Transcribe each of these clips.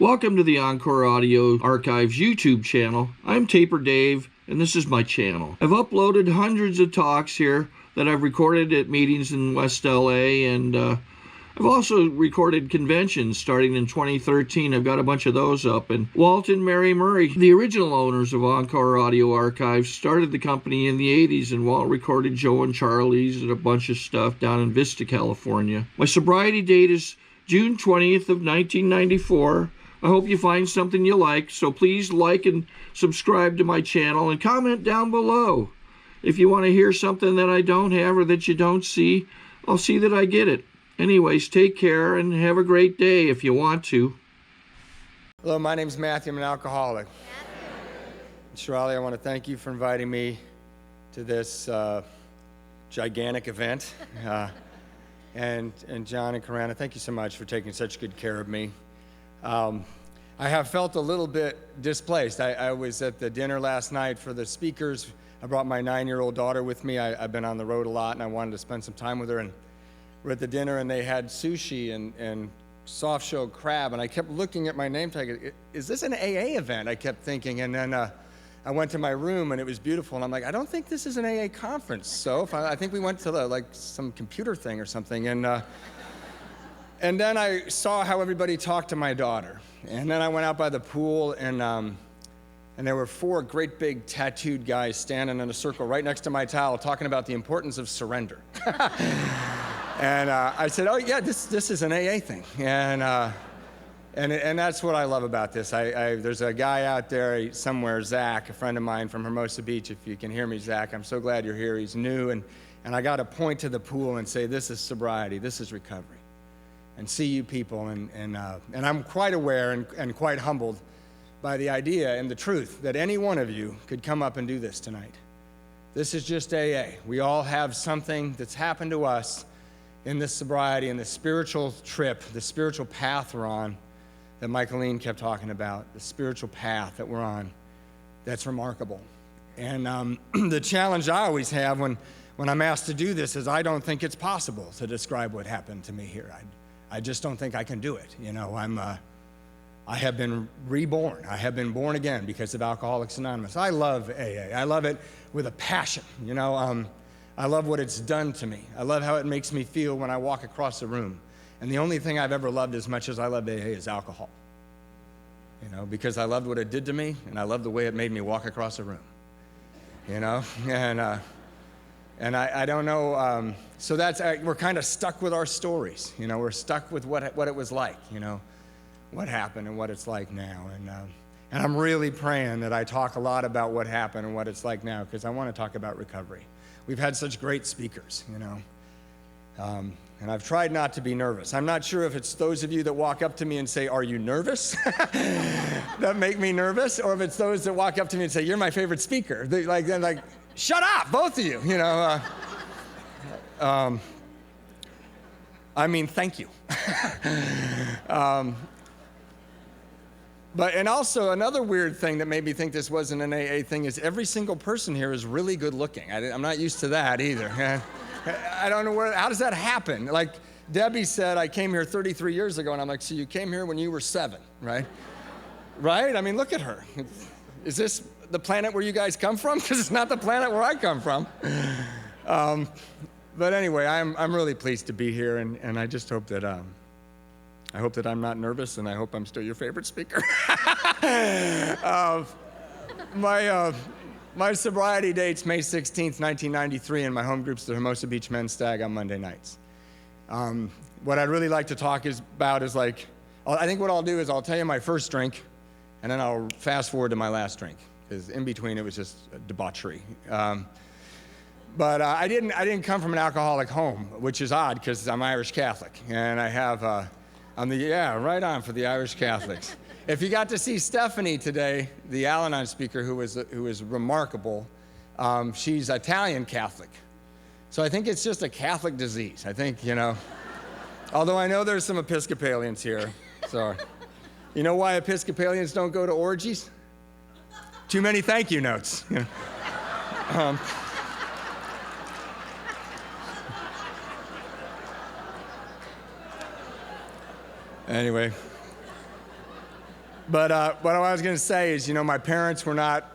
Welcome to the Encore Audio Archives YouTube channel. I'm Taper Dave, and this is my channel. I've uploaded hundreds of talks here that I've recorded at meetings in West LA, and I've also recorded conventions starting in 2013. I've got a bunch of those up. And Walt and Mary Murray, the original owners of Encore Audio Archives, started the company in the 80s, and Walt recorded Joe and Charlie's and a bunch of stuff down in Vista, California. My sobriety date is June 20th of 1994. I hope you find something you like, so please like and subscribe to my channel and comment down below. If you want to hear something that I don't have or that you don't see, I'll see that I get it. Anyways, take care and have a great day if you want to. Hello, my name's Mathew. I'm an alcoholic. Shirley, I want to thank you for inviting me to this gigantic event. And John and Karana, thank you so much for taking such good care of me. I have felt a little bit displaced. I was at the dinner last night for the speakers. I brought my 9-year-old daughter with me. I've been on the road a lot, and I wanted to spend some time with her. And we're at the dinner, and they had sushi and soft-shelled crab, and I kept looking at my name tag. Is this an AA event? I kept thinking, and then I went to my room, and it was beautiful, and I'm like, I don't think this is an AA conference. So I think we went to like some computer thing or something, and then I saw how everybody talked to my daughter. And then I went out by the pool, and there were 4 great big tattooed guys standing in a circle right next to my towel talking about the importance of surrender. And I said, oh yeah, this is an AA thing. And that's what I love about this. There's a guy out there somewhere, Zach, a friend of mine from Hermosa Beach. If you can hear me, Zach, I'm so glad you're here. He's new, and I got to point to the pool and say, this is sobriety, this is recovery. And see you people, and I'm quite aware and quite humbled by the idea and the truth that any one of you could come up and do this tonight. This is just AA. We all have something that's happened to us in this sobriety and the spiritual trip, the spiritual path we're on that Michaeline kept talking about, the spiritual path that we're on that's remarkable. And the challenge I always have when I'm asked to do this is I don't think it's possible to describe what happened to me here. I just don't think I can do it. You know, I have been reborn. I have been born again because of Alcoholics Anonymous. I love AA. I love it with a passion. You know, I love what it's done to me. I love how it makes me feel when I walk across the room. And the only thing I've ever loved as much as I love AA is alcohol. You know, because I loved what it did to me, and I loved the way it made me walk across the room. You know, and I don't know, so we're kind of stuck with our stories. You know, we're stuck with what it was like, you know, what happened and what it's like now. And I'm really praying that I talk a lot about what happened and what it's like now, because I want to talk about recovery. We've had such great speakers, you know, and I've tried not to be nervous. I'm not sure if it's those of you that walk up to me and say, are you nervous? That make me nervous, or if it's those that walk up to me and say, you're my favorite speaker. They're like, shut up, both of you, you know. I mean, thank you. And also another weird thing that made me think this wasn't an AA thing is every single person here is really good looking. I'm not used to that either. I don't know how does that happen? Like Debbie said, I came here 33 years ago, and I'm like, so you came here when you were 7, right? Right? I mean, look at her. Is this the planet where you guys come from? Because it's not the planet where I come from. But anyway, I'm really pleased to be here, and I just hope that I'm not nervous, and I hope I'm still your favorite speaker. My sobriety date's May 16th, 1993, and my home group's the Hermosa Beach Men's Stag on Monday nights. What I'd really like to talk about is I think what I'll do is I'll tell you my first drink, and then I'll fast forward to my last drink, because in between it was just debauchery. But I didn't come from an alcoholic home, which is odd because I'm Irish Catholic, and I have right on for the Irish Catholics. If you got to see Stephanie today, the Al-Anon speaker who was remarkable, she's Italian Catholic. So I think it's just a Catholic disease. I think, you know, although I know there's some Episcopalians here. So, you know why Episcopalians don't go to orgies? Too many thank you notes. You know? Anyway, But what I was going to say is, my parents were not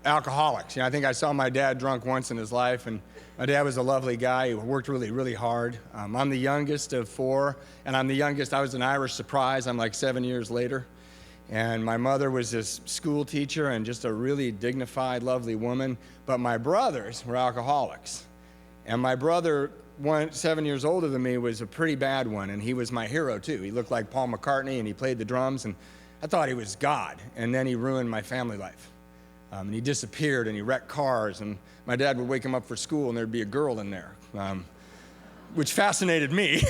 alcoholics. I think I saw my dad drunk once in his life, and my dad was a lovely guy who worked really, really hard. I'm the youngest of 4, and I'm the youngest. I was an Irish surprise. I'm like 7 years later. And my mother was this school teacher and just a really dignified, lovely woman. But my brothers were alcoholics. And my brother, 7 years older than me, was a pretty bad one, and he was my hero too. He looked like Paul McCartney, and he played the drums, and I thought he was God. And then he ruined my family life. And he disappeared, and he wrecked cars, and my dad would wake him up for school, and there'd be a girl in there, which fascinated me.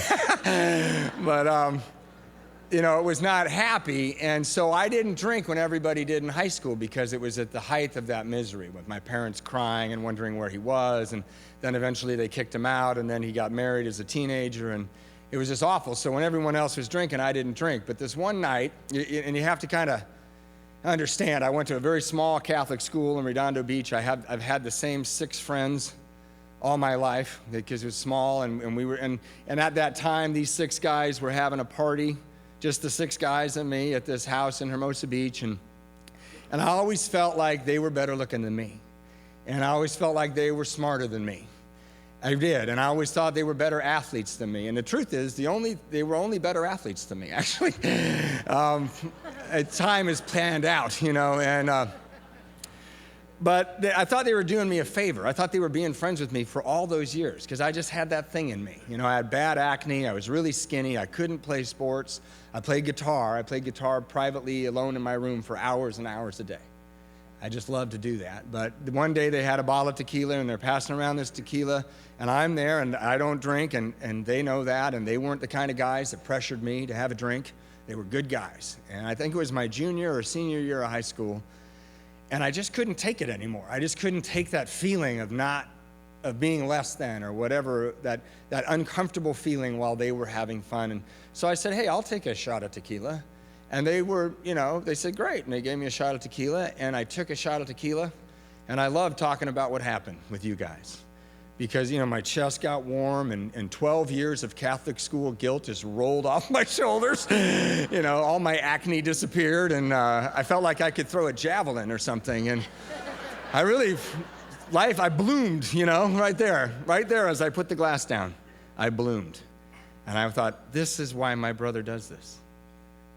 But it was not happy, and so I didn't drink when everybody did in high school, because it was at the height of that misery, with my parents crying and wondering where he was, and then eventually they kicked him out, and then he got married as a teenager, and it was just awful. So when everyone else was drinking, I didn't drink. But this one night, and you have to kind of understand, I went to a very small Catholic school in Redondo Beach. I've had the same 6 friends all my life, because it was small, and at that time, these 6 guys were having a party, just the 6 guys and me, at this house in Hermosa Beach, and I always felt like they were better looking than me, and I always felt like they were smarter than me. I did, and I always thought they were better athletes than me, and the truth is, they were only better athletes than me, actually. Time is planned out, but I thought they were doing me a favor. I thought they were being friends with me for all those years, because I just had that thing in me. I had bad acne. I was really skinny. I couldn't play sports. I played guitar. I played guitar privately alone in my room for hours and hours a day. I just loved to do that. But one day they had a bottle of tequila, and they're passing around this tequila, and I'm there, and I don't drink, and they know that, and they weren't the kind of guys that pressured me to have a drink. They were good guys. And I think it was my junior or senior year of high school, and I just couldn't take it anymore. I just couldn't take that feeling of being less than, or whatever, that uncomfortable feeling while they were having fun. And so I said, hey, I'll take a shot of tequila. And they were, they said, great. And they gave me a shot of tequila, and I took a shot of tequila. And I love talking about what happened with you guys, because, my chest got warm, and 12 years of Catholic school guilt just rolled off my shoulders. All my acne disappeared, and I felt like I could throw a javelin or something. And I bloomed, right there as I put the glass down. I bloomed. And I thought, this is why my brother does this.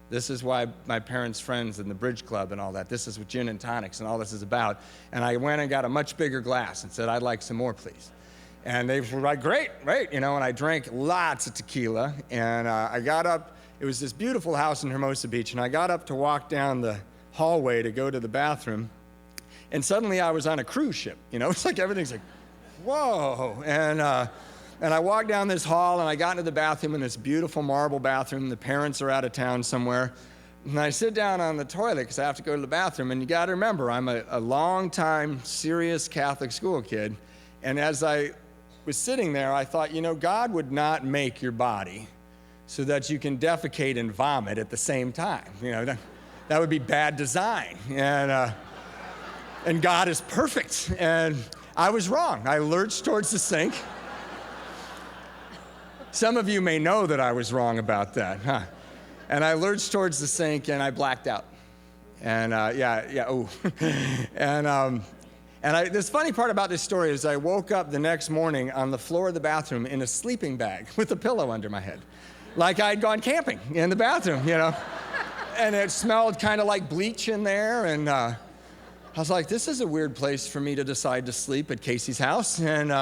This is why my parents' friends and the bridge club and all that, this is what gin and tonics and all this is about. And I went and got a much bigger glass and said, I'd like some more, please. And they were like, great, and I drank lots of tequila, and I got up. It was this beautiful house in Hermosa Beach, and I got up to walk down the hallway to go to the bathroom, and suddenly I was on a cruise ship. It's like everything's like, whoa. And I walked down this hall, and I got into the bathroom, in this beautiful marble bathroom. The parents are out of town somewhere. And I sit down on the toilet because I have to go to the bathroom. And you got to remember, I'm a long-time, serious Catholic school kid. And as I was sitting there, I thought, God would not make your body so that you can defecate and vomit at the same time. That would be bad design. And God is perfect. And I was wrong. I lurched towards the sink. Some of you may know that I was wrong about that, huh? And I lurched towards the sink, and I blacked out. And this funny part about this story is I woke up the next morning on the floor of the bathroom in a sleeping bag with a pillow under my head, like I'd gone camping in the bathroom, And it smelled kind of like bleach in there, and I was like, this is a weird place for me to decide to sleep at Casey's house. And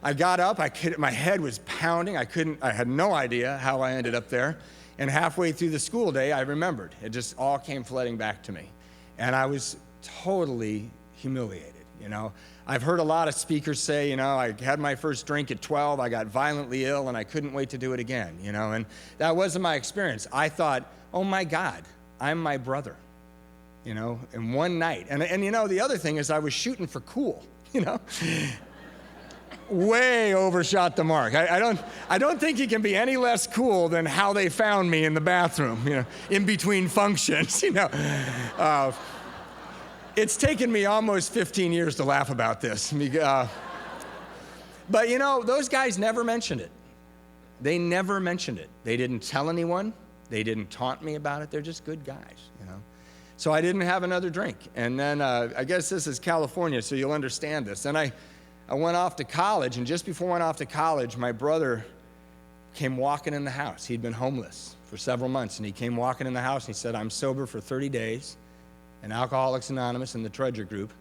I got up, my head was pounding. I had no idea how I ended up there. And halfway through the school day, I remembered. It just all came flooding back to me. And I was totally humiliated, I've heard a lot of speakers say, I had my first drink at 12, I got violently ill, and I couldn't wait to do it again, And that wasn't my experience. I thought, oh my God, I'm my brother, in one night. And the other thing is I was shooting for cool, Way overshot the mark. I don't think you can be any less cool than how they found me in the bathroom, in between functions, It's taken me almost 15 years to laugh about this. But those guys never mentioned it. They never mentioned it. They didn't tell anyone. They didn't taunt me about it. They're just good guys, you know. So I didn't have another drink. And then I guess this is California, so you'll understand this. And I went off to college, and just before I went off to college, my brother came walking in the house. He'd been homeless for several months, and he came walking in the house, and he said, I'm sober for 30 days, in Alcoholics Anonymous in the Trudger group.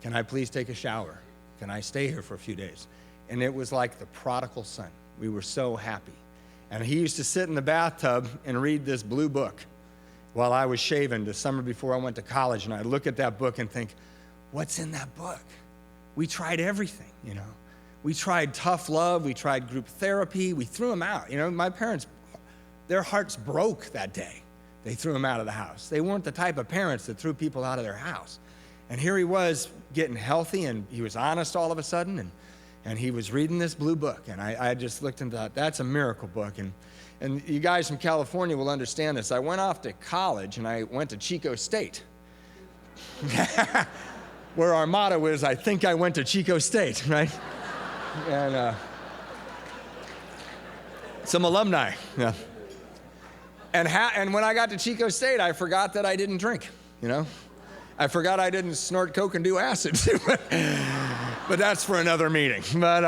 Can I please take a shower? Can I stay here for a few days? And it was like the prodigal son. We were so happy. And he used to sit in the bathtub and read this blue book while I was shaving the summer before I went to college. And I'd look at that book and think, what's in that book? We tried everything, you know. We tried tough love. We tried group therapy. We threw him out. You know, my parents, their hearts broke that day. They threw him out of the house. They weren't the type of parents that threw people out of their house. And here he was getting healthy, and he was honest all of a sudden, and he was reading this blue book. And I just looked and thought, that's a miracle book. And you guys from California will understand this. I went off to college, and I went to Chico State, where our motto is, I think I went to Chico State, right? And some alumni. Yeah. And when I got to Chico State, I forgot that I didn't drink, you know? I forgot I didn't snort coke and do acid. But that's for another meeting. But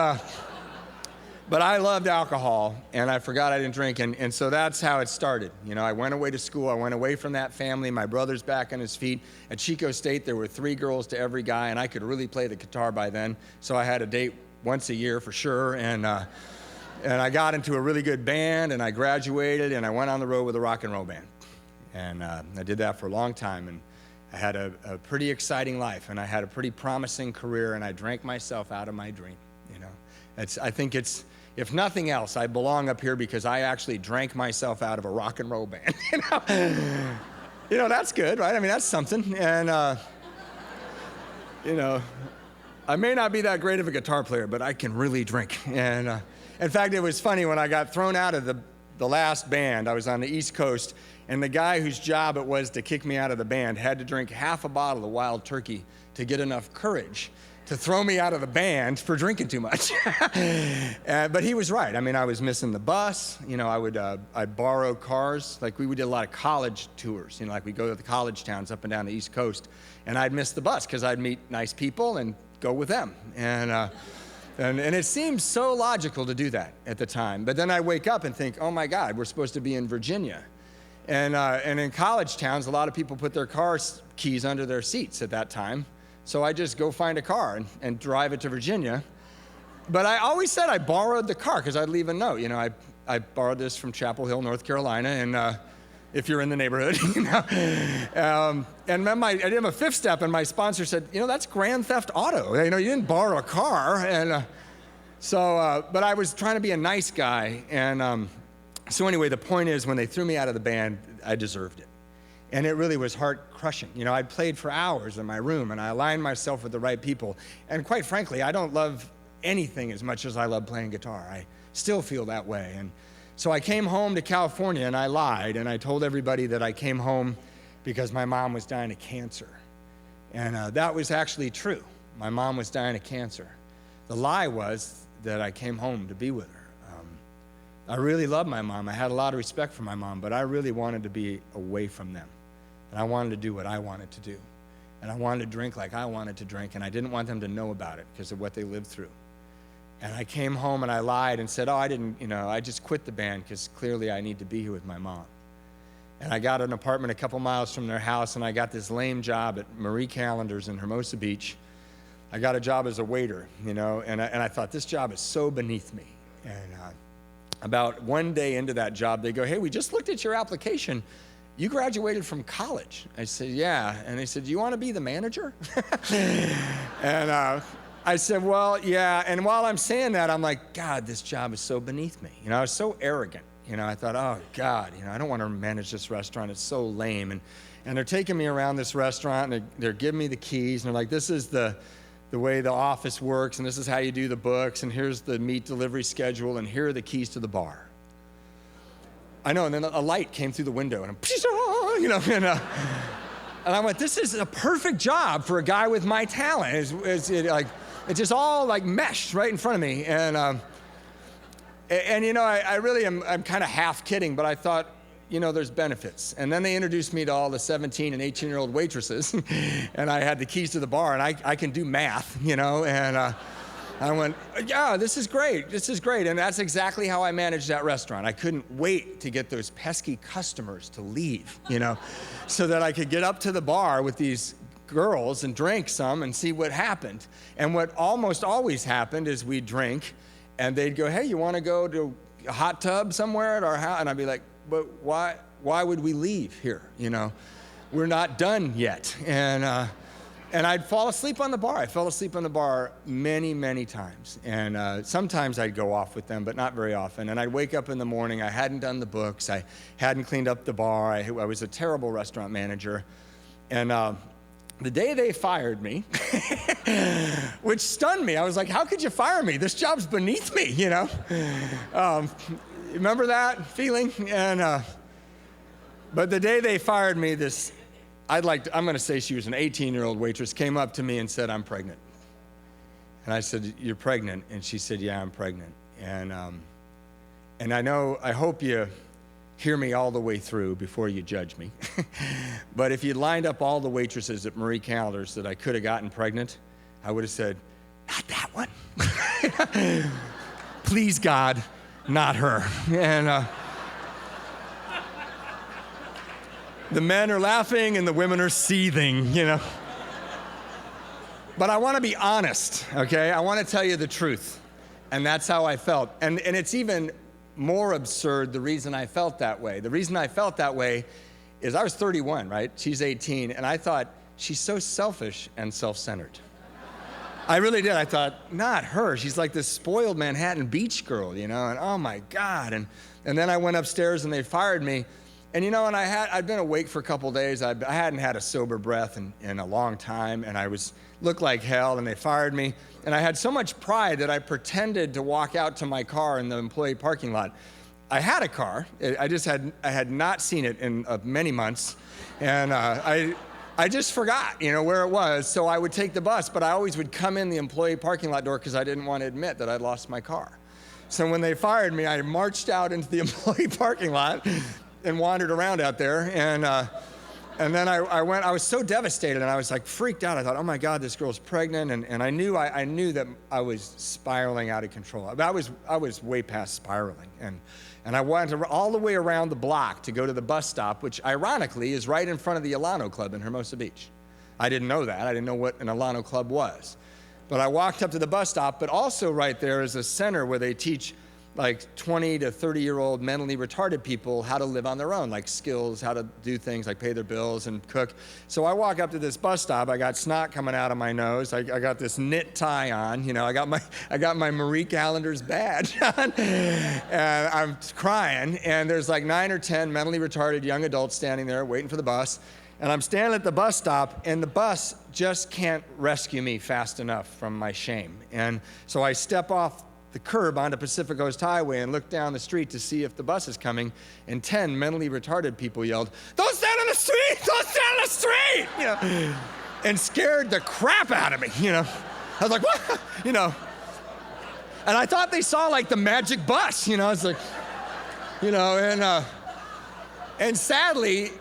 I loved alcohol, and I forgot I didn't drink, and so that's how it started. You know, I went away to school. I went away from that family. My brother's back on his feet. At Chico State, there were 3 girls to every guy, and I could really play the guitar by then, so I had a date once a year for sure, and I got into a really good band, and I graduated, and I went on the road with a rock and roll band. And I did that for a long time, and I had a pretty exciting life, and I had a pretty promising career, and I drank myself out of my dream, you know. I think it's, if nothing else, I belong up here because I actually drank myself out of a rock and roll band, you know. You know, that's good, right? I mean, that's something, and, you know, I may not be that great of a guitar player, but I can really drink. And in fact, it was funny when I got thrown out of the last band. I was on the East Coast, and the guy whose job it was to kick me out of the band had to drink half a bottle of Wild Turkey to get enough courage to throw me out of the band for drinking too much. But he was right. I mean, I was missing the bus. You know, I'd borrow cars. Like, we did a lot of college tours. You know, like we'd go to the college towns up and down the East Coast, and I'd miss the bus because I'd meet nice people and go with them. And it seemed so logical to do that at the time. But then I wake up and think, oh my God, we're supposed to be in Virginia. And in college towns, a lot of people put their car keys under their seats at that time. So I just go find a car and drive it to Virginia. But I always said I borrowed the car because I'd leave a note. You know, I borrowed this from Chapel Hill, North Carolina, and if you're in the neighborhood, you know. And then I did a 5th step, and my sponsor said, you know, that's Grand Theft Auto. You know, you didn't borrow a car. And but I was trying to be a nice guy. And so anyway, the point is, when they threw me out of the band, I deserved it. And it really was heart-crushing. You know, I'd played for hours in my room, and I aligned myself with the right people. And quite frankly, I don't love anything as much as I love playing guitar. I still feel that way. And so I came home to California, and I lied, and I told everybody that I came home because my mom was dying of cancer. And that was actually true. My mom was dying of cancer. The lie was that I came home to be with her. I really loved my mom. I had a lot of respect for my mom, but I really wanted to be away from them. And I wanted to do what I wanted to do. And I wanted to drink like I wanted to drink, and I didn't want them to know about it because of what they lived through. And I came home and I lied and said, oh, I just quit the band because clearly I need to be here with my mom. And I got an apartment a couple miles from their house, and I got this lame job at Marie Callender's in Hermosa Beach. I got a job as a waiter, you know, and I thought, this job is so beneath me. And about one day into that job, they go, hey, we just looked at your application. You graduated from college. I said, yeah. And they said, do you want to be the manager? And I said, well, yeah. And while I'm saying that, I'm like, God, this job is so beneath me. You know, I was so arrogant. You know, I thought, oh, God, you know, I don't want to manage this restaurant. It's so lame. And they're taking me around this restaurant, and they're giving me the keys. And they're like, this is the way the office works, and this is how you do the books, and here's the meat delivery schedule, and here are the keys to the bar. I know, and then a light came through the window, and you know, and I went, this is a perfect job for a guy with my talent. It just all like meshed right in front of me, and you know, I'm kind of half kidding, but I thought, you know, there's benefits. And then they introduced me to all the 17 and 18-year-old waitresses, and I had the keys to the bar, and I can do math, you know, and I went, yeah, this is great, this is great. And that's exactly how I managed that restaurant. I couldn't wait to get those pesky customers to leave, you know, so that I could get up to the bar with these girls and drink some and see what happened. And what almost always happened is we'd drink, and they'd go, hey, you want to go to a hot tub somewhere at our house? And I'd be like, but why would we leave here, you know? We're not done yet. And I'd fall asleep on the bar. I fell asleep on the bar many, many times. And sometimes I'd go off with them, but not very often. And I'd wake up in the morning. I hadn't done the books. I hadn't cleaned up the bar. I was a terrible restaurant manager. And the day they fired me, which stunned me, I was like, how could you fire me? This job's beneath me, you know? Remember that feeling? And but the day they fired me, I'm going to say she was an 18-year-old waitress, came up to me and said, I'm pregnant. And I said, you're pregnant? And she said, yeah, I'm pregnant. And I hope you hear me all the way through before you judge me. But if you lined up all the waitresses at Marie Callender's that I could have gotten pregnant, I would have said, not that one. Please, God, not her. And the men are laughing and the women are seething, you know. But I want to be honest, okay? I want to tell you the truth. And that's how I felt. And it's even more absurd, the reason I felt that way. The reason I felt that way is I was 31, right? She's 18. And I thought, she's so selfish and self-centered. I really did. I thought, not her. She's like this spoiled Manhattan Beach girl, you know? And oh my God. And then I went upstairs and they fired me. And you know, and I'd been awake for a couple days. I hadn't had a sober breath in a long time, and I looked like hell, and they fired me. And I had so much pride that I pretended to walk out to my car in the employee parking lot. I had a car. I had not seen it in many months, and I just forgot, you know, where it was. So I would take the bus, but I always would come in the employee parking lot door because I didn't want to admit that I'd lost my car. So when they fired me, I marched out into the employee parking lot and wandered around out there, and then I was so devastated, and I was like freaked out. I thought, oh my God, this girl's pregnant, and I knew that I was spiraling out of control. I was way past spiraling, and I went all the way around the block to go to the bus stop, which ironically is right in front of the Alano Club in Hermosa Beach. I didn't know that. I didn't know what an Alano Club was, but I walked up to the bus stop. But also right there is a center where they teach like 20 to 30-year-old mentally retarded people how to live on their own, like skills, how to do things like pay their bills and cook. So I walk up to this bus stop. I got snot coming out of my nose. I got this knit tie on. You know, I got my Marie Callender's badge on, and I'm crying. And there's like 9 or 10 mentally retarded young adults standing there waiting for the bus. And I'm standing at the bus stop, and the bus just can't rescue me fast enough from my shame. And so I step off the curb onto Pacific Coast Highway and looked down the street to see if the bus is coming, and 10 mentally retarded people yelled, "Don't stand on the street! Don't stand on the street!" You know, and scared the crap out of me, you know. I was like, what? You know. And I thought they saw like the magic bus, you know. It's like, you know, and sadly,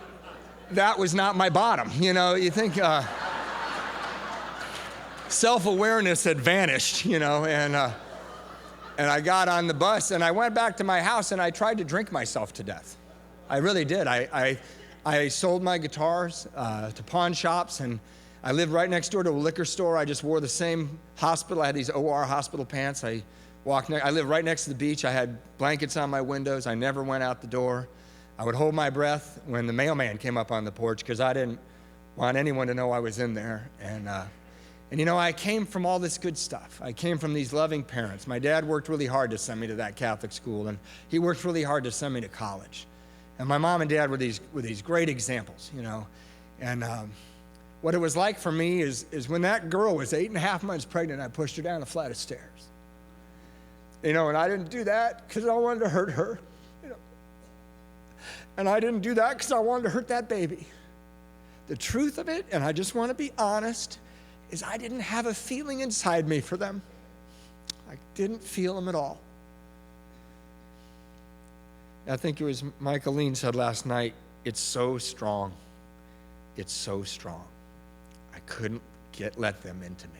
that was not my bottom. You know, you think self-awareness had vanished, you know, and I got on the bus, and I went back to my house, and I tried to drink myself to death. I really did. I sold my guitars to pawn shops, and I lived right next door to a liquor store. I just wore the same hospital. I had these OR hospital pants. I lived right next to the beach. I had blankets on my windows. I never went out the door. I would hold my breath when the mailman came up on the porch because I didn't want anyone to know I was in there. And you know, I came from all this good stuff. I came from these loving parents. My dad worked really hard to send me to that Catholic school, and he worked really hard to send me to college. And my mom and dad were these great examples, you know. And what it was like for me is when that girl was 8.5 months pregnant, I pushed her down a flight of stairs. You know, and I didn't do that because I wanted to hurt her, you know. And I didn't do that because I wanted to hurt that baby. The truth of it, and I just want to be honest, is I didn't have a feeling inside me for them. I didn't feel them at all. I think it was Michaeline said last night, it's so strong. It's so strong. I couldn't let them into me.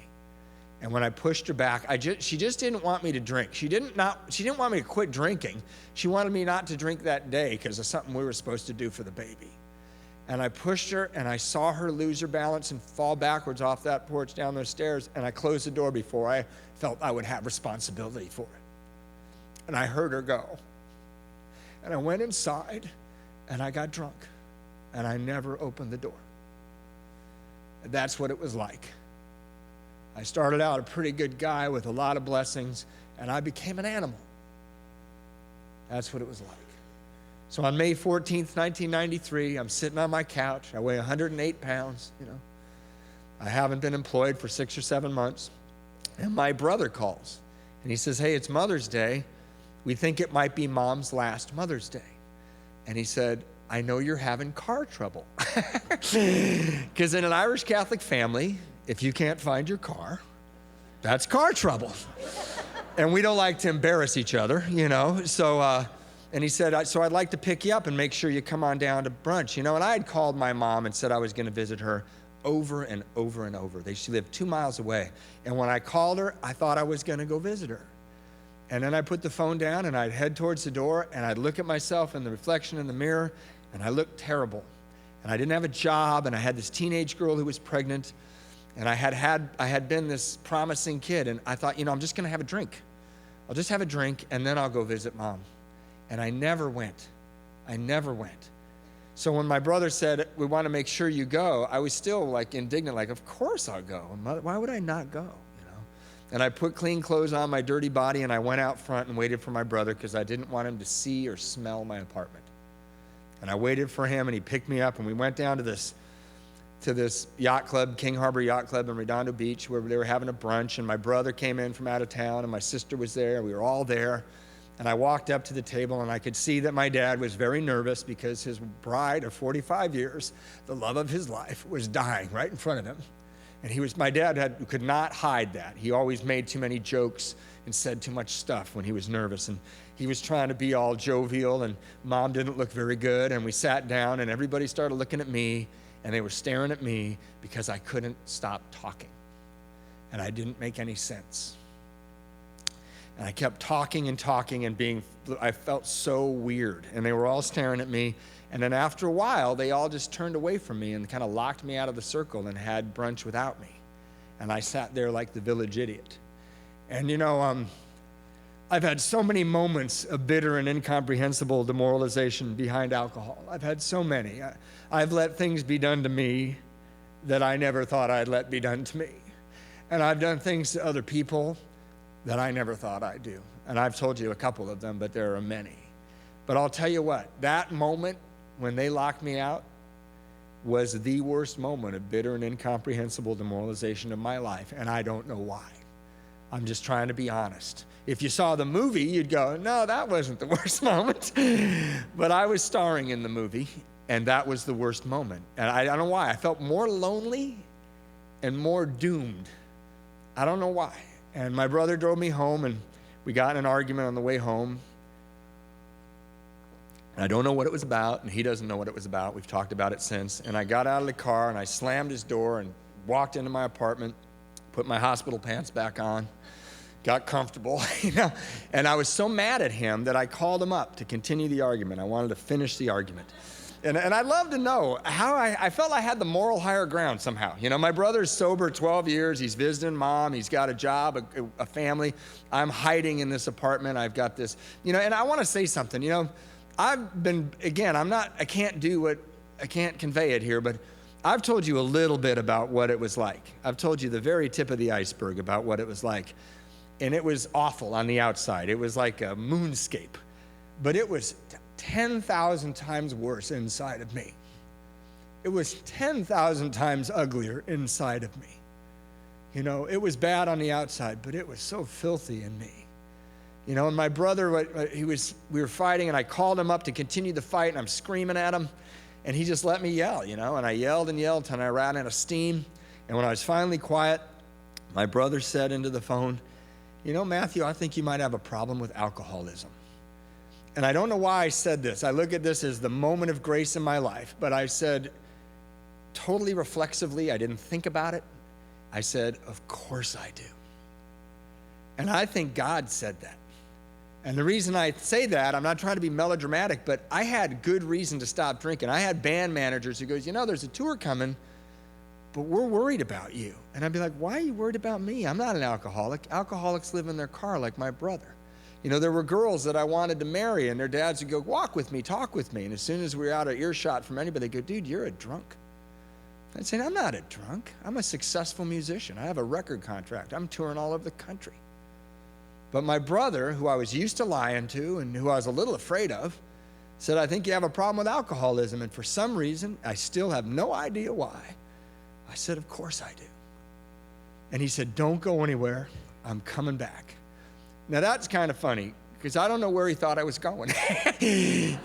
And when I pushed her back, she just didn't want me to drink. She didn't want me to quit drinking. She wanted me not to drink that day because of something we were supposed to do for the baby. And I pushed her, and I saw her lose her balance and fall backwards off that porch down those stairs, and I closed the door before I felt I would have responsibility for it. And I heard her go. And I went inside, and I got drunk, and I never opened the door. And that's what it was like. I started out a pretty good guy with a lot of blessings, and I became an animal. That's what it was like. So on May 14th, 1993, I'm sitting on my couch. I weigh 108 pounds, I haven't been employed for 6 or 7 months. And my brother calls, and he says, hey, it's Mother's Day. We think it might be Mom's last Mother's Day. And he said, I know you're having car trouble. Because in an Irish Catholic family, if you can't find your car, that's car trouble. And we don't like to embarrass each other, So, and he said, so I'd like to pick you up and make sure you come on down to brunch. And I had called my mom and said I was going to visit her over and over and over. She lived 2 miles away. And when I called her, I thought I was going to go visit her. And then I put the phone down, and I'd head towards the door, and I'd look at myself in the reflection in the mirror, and I looked terrible. And I didn't have a job, and I had this teenage girl who was pregnant, and I had been this promising kid, and I thought, I'm just going to have a drink. I'll just have a drink, and then I'll go visit Mom. And I never went. So when my brother said, we want to make sure you go, I was still indignant, of course I'll go. Why would I not go? And I put clean clothes on my dirty body, and I went out front and waited for my brother because I didn't want him to see or smell my apartment. And I waited for him, and he picked me up, and we went down to this yacht club, King Harbor Yacht Club in Redondo Beach, where they were having a brunch, and my brother came in from out of town, and my sister was there. We were all there. And I walked up to the table, and I could see that my dad was very nervous because his bride of 45 years, the love of his life, was dying right in front of him. And my dad could not hide that. He always made too many jokes and said too much stuff when he was nervous. And he was trying to be all jovial, and Mom didn't look very good. And we sat down, and everybody started looking at me, and they were staring at me because I couldn't stop talking. And I didn't make any sense. And I kept talking and I felt so weird. And they were all staring at me. And then after a while, they all just turned away from me and kind of locked me out of the circle and had brunch without me. And I sat there like the village idiot. And I've had so many moments of bitter and incomprehensible demoralization behind alcohol. I've had so many. I've let things be done to me that I never thought I'd let be done to me. And I've done things to other people that I never thought I'd do. And I've told you a couple of them, but there are many. But I'll tell you what, that moment when they locked me out was the worst moment of bitter and incomprehensible demoralization of my life, and I don't know why. I'm just trying to be honest. If you saw the movie, you'd go, no, that wasn't the worst moment. But I was starring in the movie, and that was the worst moment. And I don't know why. I felt more lonely and more doomed. I don't know why. And my brother drove me home, and we got in an argument on the way home. And I don't know what it was about, and he doesn't know what it was about. We've talked about it since. And I got out of the car, and I slammed his door and walked into my apartment, put my hospital pants back on, got comfortable, And I was so mad at him that I called him up to continue the argument. I wanted to finish the argument. And I'd love to know how I felt I had the moral higher ground somehow. My brother's sober 12 years. He's visiting Mom. He's got a job, a family. I'm hiding in this apartment. I've got this, and I want to say something. I've been, again, I can't convey it here, but I've told you a little bit about what it was like. I've told you the very tip of the iceberg about what it was like. And it was awful on the outside. It was like a moonscape. But it was 10,000 times worse inside of me. It was 10,000 times uglier inside of me. It was bad on the outside, but it was so filthy in me. And my brother, we were fighting, and I called him up to continue the fight, and I'm screaming at him, and he just let me yell, and I yelled and yelled until I ran out of steam. And when I was finally quiet, my brother said into the phone, Matthew, I think you might have a problem with alcoholism. and I don't know why I said this. I look at this as the moment of grace in my life, but I said, totally reflexively, I didn't think about it. I said, of course I do. And I think God said that. And the reason I say that, I'm not trying to be melodramatic, but I had good reason to stop drinking. I had band managers who goes, there's a tour coming, but we're worried about you. And I'd be like, why are you worried about me? I'm not an alcoholic. Alcoholics live in their car like my brother. There were girls that I wanted to marry, and their dads would go, walk with me, talk with me. And as soon as we were out of earshot from anybody, they'd go, dude, you're a drunk. I'd say, I'm not a drunk. I'm a successful musician. I have a record contract. I'm touring all over the country. But my brother, who I was used to lying to and who I was a little afraid of, said, I think you have a problem with alcoholism. And for some reason, I still have no idea why, I said, of course I do. And he said, don't go anywhere. I'm coming back. Now that's kind of funny, because I don't know where he thought I was going. I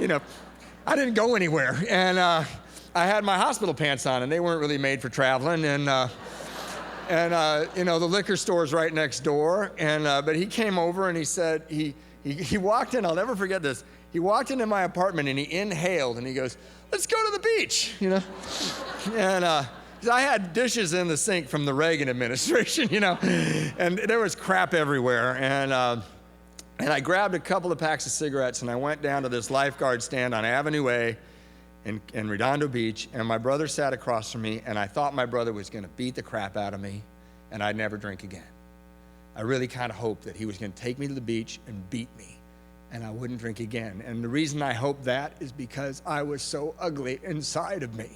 didn't go anywhere. And I had my hospital pants on, and they weren't really made for traveling. And the liquor store's right next door. But he came over and he said, he walked in, I'll never forget this. He walked into my apartment and he inhaled and he goes, let's go to the beach, And I had dishes in the sink from the Reagan administration, and there was crap everywhere. And I grabbed a couple of packs of cigarettes and I went down to this lifeguard stand on Avenue A in Redondo Beach, and my brother sat across from me, and I thought my brother was going to beat the crap out of me, and I'd never drink again. I really kind of hoped that he was going to take me to the beach and beat me, and I wouldn't drink again. And the reason I hoped that is because I was so ugly inside of me.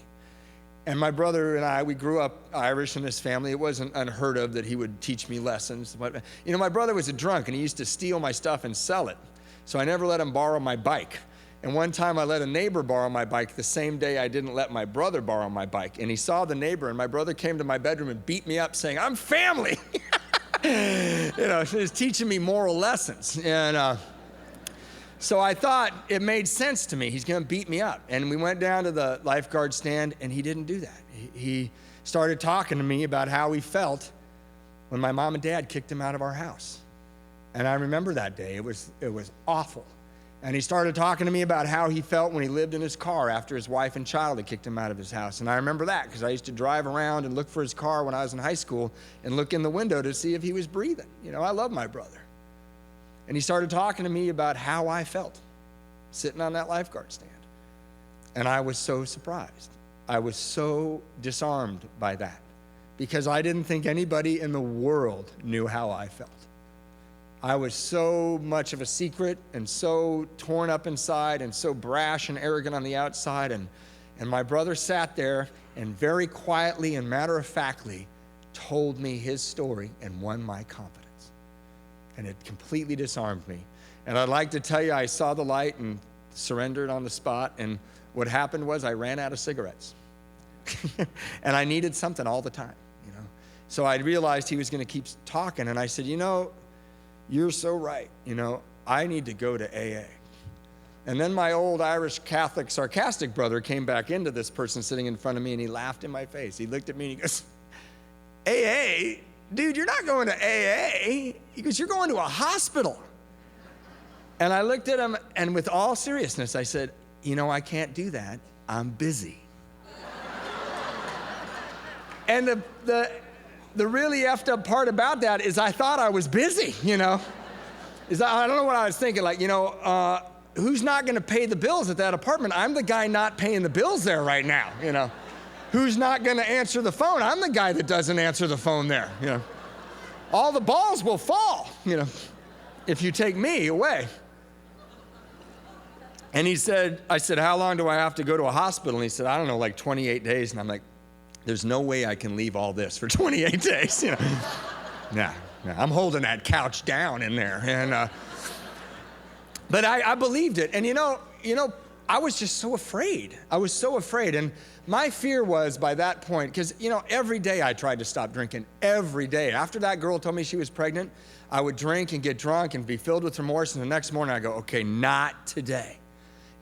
And my brother and I, we grew up Irish in this family. It wasn't unheard of that he would teach me lessons. But, my brother was a drunk, and he used to steal my stuff and sell it. So I never let him borrow my bike. And one time I let a neighbor borrow my bike the same day I didn't let my brother borrow my bike. And he saw the neighbor, and my brother came to my bedroom and beat me up saying, I'm family. He was teaching me moral lessons. And so I thought it made sense to me. He's going to beat me up. And we went down to the lifeguard stand, and he didn't do that. He started talking to me about how he felt when my mom and dad kicked him out of our house. And I remember that day. It was awful. And he started talking to me about how he felt when he lived in his car after his wife and child had kicked him out of his house. And I remember that because I used to drive around and look for his car when I was in high school and look in the window to see if he was breathing. I love my brother. And he started talking to me about how I felt sitting on that lifeguard stand. And I was so surprised. I was so disarmed by that because I didn't think anybody in the world knew how I felt. I was so much of a secret and so torn up inside and so brash and arrogant on the outside. And my brother sat there and very quietly and matter-of-factly told me his story and won my confidence. And it completely disarmed me. And I'd like to tell you, I saw the light and surrendered on the spot. And what happened was I ran out of cigarettes. And I needed something all the time, So I realized he was going to keep talking. And I said, you're so right. I need to go to AA. And then my old Irish Catholic sarcastic brother came back into this person sitting in front of me, and he laughed in my face. He looked at me and he goes, AA? Dude, you're not going to AA. He goes, you're going to a hospital. And I looked at him, and with all seriousness, I said, I can't do that. I'm busy. And the really effed up part about that is I thought I was busy, I don't know what I was thinking, who's not going to pay the bills at that apartment? I'm the guy not paying the bills there right now, Who's not going to answer the phone? I'm the guy that doesn't answer the phone there, All the balls will fall, if you take me away. And I said, how long do I have to go to a hospital? And he said, I don't know, 28 days. And I'm like, there's no way I can leave all this for 28 days, Nah, I'm holding that couch down in there. But I believed it. And I was just so afraid. I was so afraid. And my fear was by that point, because, every day I tried to stop drinking, every day. After that girl told me she was pregnant, I would drink and get drunk and be filled with remorse. And the next morning I go, okay, not today.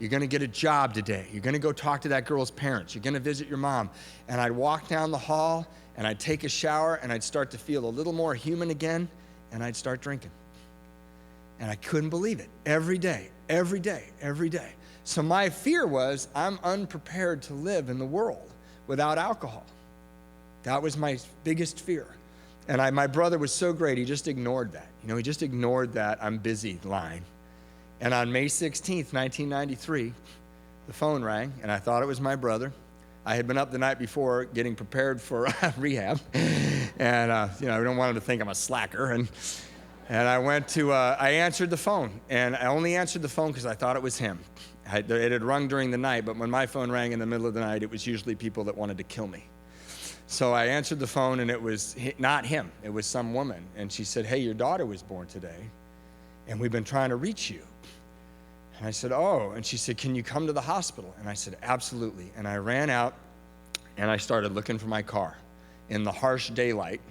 You're going to get a job today. You're going to go talk to that girl's parents. You're going to visit your mom. And I'd walk down the hall, and I'd take a shower, and I'd start to feel a little more human again, and I'd start drinking. And I couldn't believe it. Every day, every day, every day. So my fear was I'm unprepared to live in the world without alcohol. That was my biggest fear. And my brother was so great, he just ignored that. He just ignored that "I'm busy" line. And on May 16th, 1993, the phone rang, and I thought it was my brother. I had been up the night before getting prepared for rehab, and I don't want him to think I'm a slacker. And I answered the phone, and I only answered the phone because I thought it was him. It had rung during the night, but when my phone rang in the middle of the night, it was usually people that wanted to kill me. So I answered the phone, and it was not him. It was some woman, and she said, "Hey, your daughter was born today, and we've been trying to reach you." And I said, "Oh," and she said, "Can you come to the hospital?" And I said, "Absolutely." And I ran out, and I started looking for my car in the harsh daylight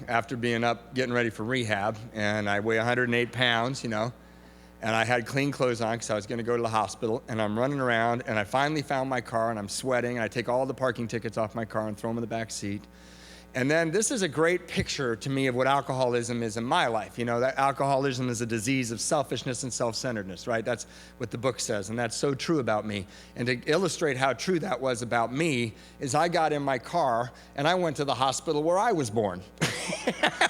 after being up getting ready for rehab, and I weigh 108 pounds, and I had clean clothes on because I was going to go to the hospital, and I'm running around, and I finally found my car, and I'm sweating, and I take all the parking tickets off my car and throw them in the back seat. And then this is a great picture to me of what alcoholism is in my life. That alcoholism is a disease of selfishness and self-centeredness, right? That's what the book says, and that's so true about me. And to illustrate how true that was about me is I got in my car and I went to the hospital where I was born.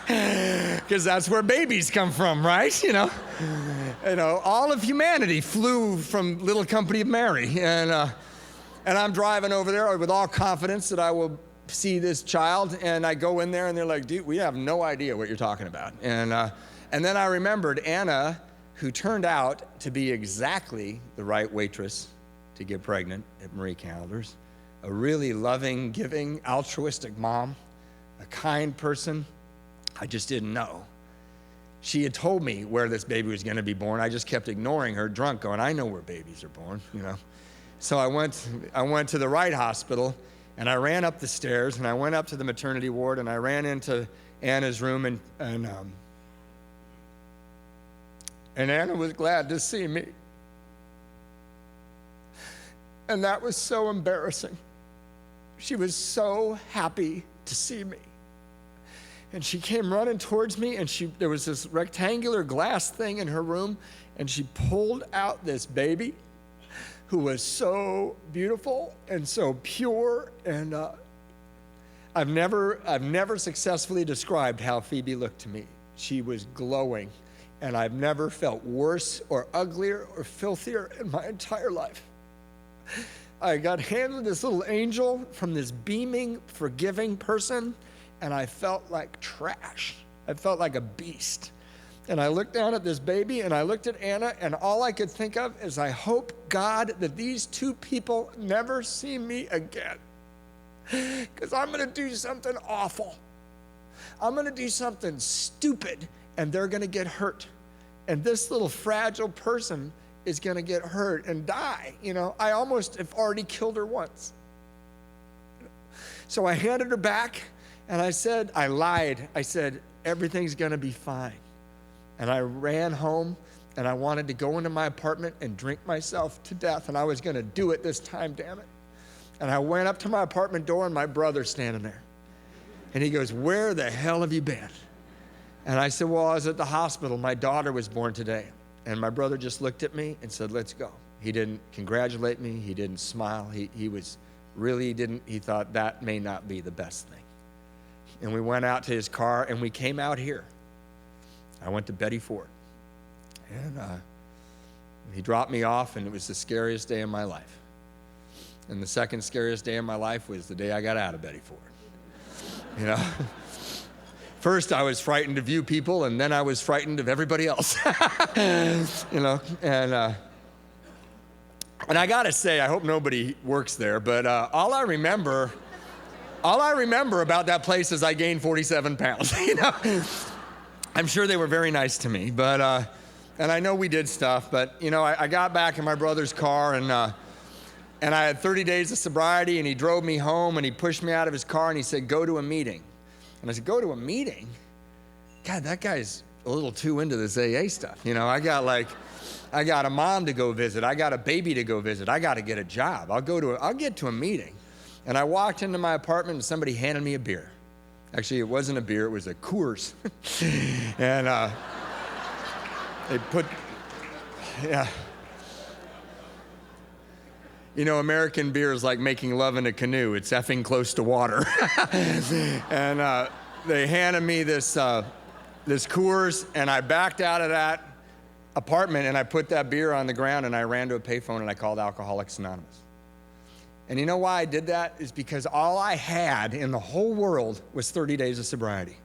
Because that's where babies come from, right? All of humanity flew from Little Company of Mary. And I'm driving over there with all confidence that I will see this child, and I go in there, and they're like, "Dude, we have no idea what you're talking about." And then I remembered Anna, who turned out to be exactly the right waitress to get pregnant at Marie Callender's, a really loving, giving, altruistic mom, a kind person. I just didn't know. She had told me where this baby was going to be born. I just kept ignoring her, drunk, going, "I know where babies are born," So I went to the right hospital, and I ran up the stairs, and I went up to the maternity ward, and I ran into Anna's room, and Anna was glad to see me. And that was so embarrassing. She was so happy to see me. And she came running towards me, and there was this rectangular glass thing in her room, and she pulled out this baby who was so beautiful and so pure, and I've never successfully described how Phoebe looked to me. She was glowing, and I've never felt worse or uglier or filthier in my entire life. I got handed this little angel from this beaming, forgiving person, and I felt like trash. I felt like a beast. And I looked down at this baby, and I looked at Anna, and all I could think of is, I hope, God, that these two people never see me again. Because I'm going to do something awful. I'm going to do something stupid, and they're going to get hurt. And this little fragile person is going to get hurt and die. I almost have already killed her once. So I handed her back, and I lied. I said, "Everything's going to be fine." And I ran home, and I wanted to go into my apartment and drink myself to death, and I was going to do it this time, damn it. And I went up to my apartment door, and my brother's standing there. And he goes, "Where the hell have you been?" And I said, "Well, I was at the hospital. My daughter was born today." And my brother just looked at me and said, "Let's go." He didn't congratulate me. He didn't smile. He thought that may not be the best thing. And we went out to his car, and we came out here. I went to Betty Ford, and he dropped me off, and it was the scariest day of my life. And the second scariest day of my life was the day I got out of Betty Ford. First I was frightened of you people, and then I was frightened of everybody else. And I gotta say, I hope nobody works there, but all I remember about that place is I gained 47 pounds. I'm sure they were very nice to me, but and I know we did stuff, but I got back in my brother's car, and I had 30 days of sobriety, and he drove me home, and he pushed me out of his car, and he said, "Go to a meeting." And I said, "Go to a meeting? God, that guy's a little too into this AA stuff. I got a mom to go visit. I got a baby to go visit. I got to get a job. I'll get to a meeting." And I walked into my apartment, and somebody handed me a beer. Actually, it wasn't a beer, it was a Coors. And they put Yeah. You know, American beer is like making love in a canoe. It's effing close to water. And they handed me this Coors, and I backed out of that apartment, and I put that beer on the ground, and I ran to a payphone, and I called Alcoholics Anonymous. And you know why I did that? Is because all I had in the whole world was 30 days of sobriety.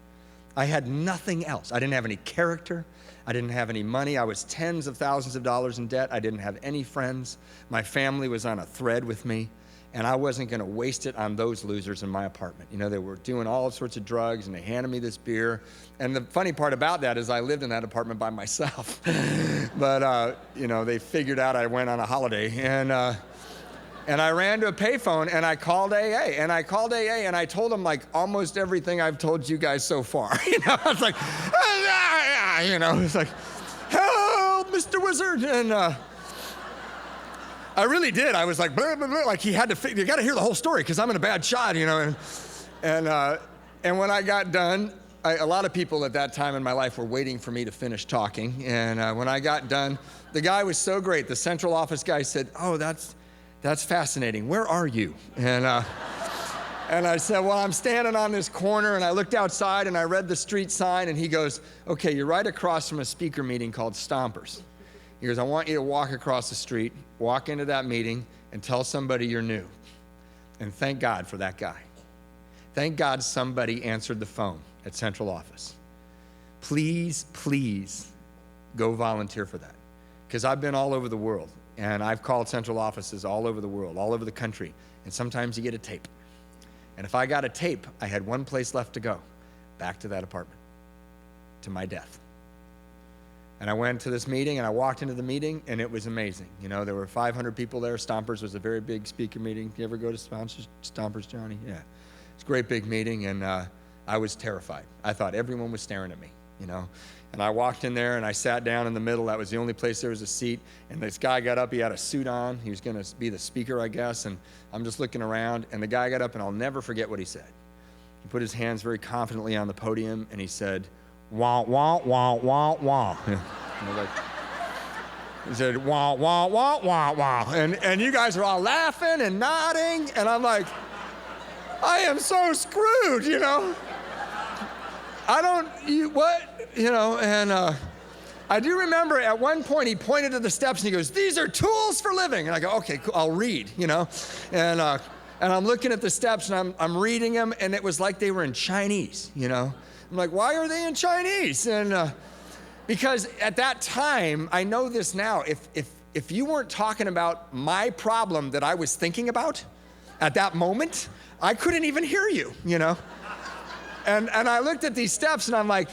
I had nothing else. I didn't have any character. I didn't have any money. I was tens of thousands of dollars in debt. I didn't have any friends. My family was on a thread with me, and I wasn't going to waste it on those losers in my apartment. You know, they were doing all sorts of drugs, and they handed me this beer. And the funny part about that is I lived in that apartment by myself. But, you know, they figured out I went on a holiday. And I ran to a payphone, and I called AA. And I called AA, and I told them, like, almost everything I've told you guys so far. You know, I was like, you know, it's like, help, Mr. Wizard. And I really did. I was like, blah, blah, blah. Like, you got to hear the whole story, because I'm in a bad shot, you know. And when I got done, a lot of people at that time in my life were waiting for me to finish talking. And when I got done, the guy was so great. The central office guy said, oh, that's fascinating. Where are you? And I said, well, I'm standing on this corner, and I looked outside, and I read the street sign, and he goes, okay, you're right across from a speaker meeting called Stompers. He goes, I want you to walk across the street, walk into that meeting, and tell somebody you're new. And thank God for that guy. Thank God somebody answered the phone at central office. Please, please go volunteer for that. Because I've been all over the world. And I've called central offices all over the world, all over the country. And sometimes you get a tape. And if I got a tape, I had one place left to go, back to that apartment, to my death. And I went to this meeting, and I walked into the meeting, and it was amazing. You know, there were 500 people there. Stompers was a very big speaker meeting. You ever go to Stompers, Johnny? Yeah. It's a great big meeting, and I was terrified. I thought everyone was staring at me, you know. And I walked in there, and I sat down in the middle. That was the only place there was a seat. And this guy got up. He had a suit on. He was going to be the speaker, I guess. And I'm just looking around. And the guy got up, and I'll never forget what he said. He put his hands very confidently on the podium, and he said, wah, wah, wah, wah, wah. He said, wah, wah, wah, wah, wah. And you guys are all laughing and nodding. And I'm like, I am so screwed, you know. You know, and I do remember at one point he pointed to the steps and he goes, these are tools for living. And I go, okay, cool, I'll read, you know. And I'm looking at the steps and I'm reading them, and it was like they were in Chinese, you know. I'm like, why are they in Chinese? And because at that time, I know this now, if you weren't talking about my problem that I was thinking about at that moment, I couldn't even hear you, you know. And I looked at these steps, and I'm like,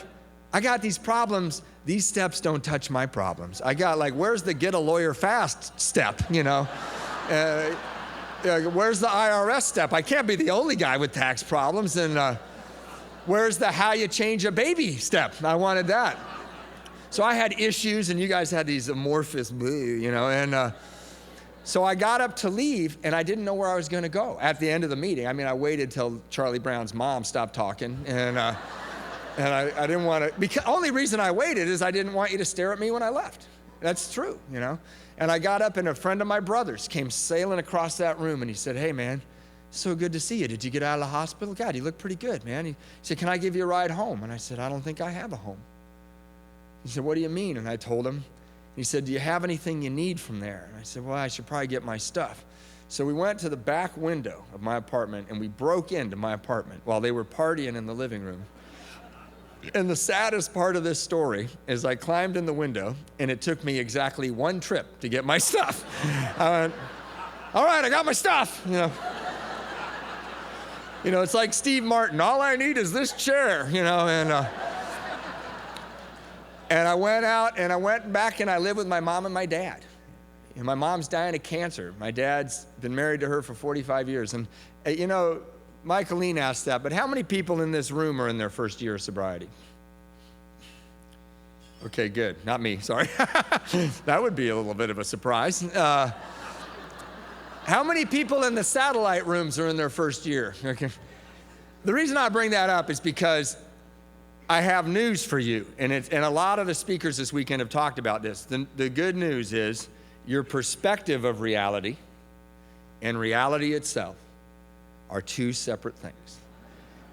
I got these problems. These steps don't touch my problems. I got, like, where's the get a lawyer fast step, you know? Where's the IRS step? I can't be the only guy with tax problems. And where's the how you change a baby step? I wanted that. So I had issues, and you guys had these amorphous, you know, and so I got up to leave, and I didn't know where I was going to go at the end of the meeting. I mean, I waited till Charlie Brown's mom stopped talking, and I didn't want to, because only reason I waited is I didn't want you to stare at me when I left. That's true, you know. And I got up, and a friend of my brother's came sailing across that room, and he said, hey, man, so good to see you. Did you get out of the hospital? God, you look pretty good, man. He said, can I give you a ride home? And I said, I don't think I have a home. He said, what do you mean? And I told him. He said, do you have anything you need from there? And I said, well, I should probably get my stuff. So we went to the back window of my apartment, and we broke into my apartment while they were partying in the living room. And the saddest part of this story is I climbed in the window, and it took me exactly one trip to get my stuff. I went, all right, I got my stuff, you know. You know, it's like Steve Martin, all I need is this chair, you know, and I went out, and I went back, and I lived with my mom and my dad. And my mom's dying of cancer. My dad's been married to her for 45 years. And, you know, Michaeline asked that, but how many people in this room are in their first year of sobriety? Okay, good. Not me, sorry. That would be a little bit of a surprise. How many people in the satellite rooms are in their first year? Okay. The reason I bring that up is because I have news for you, and a lot of the speakers this weekend have talked about this. The good news is your perspective of reality and reality itself are two separate things.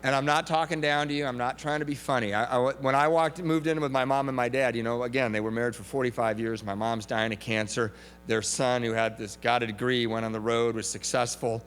And I'm not talking down to you. I'm not trying to be funny. When I moved in with my mom and my dad, you know, again, they were married for 45 years. My mom's dying of cancer. Their son, who got a degree, went on the road, was successful,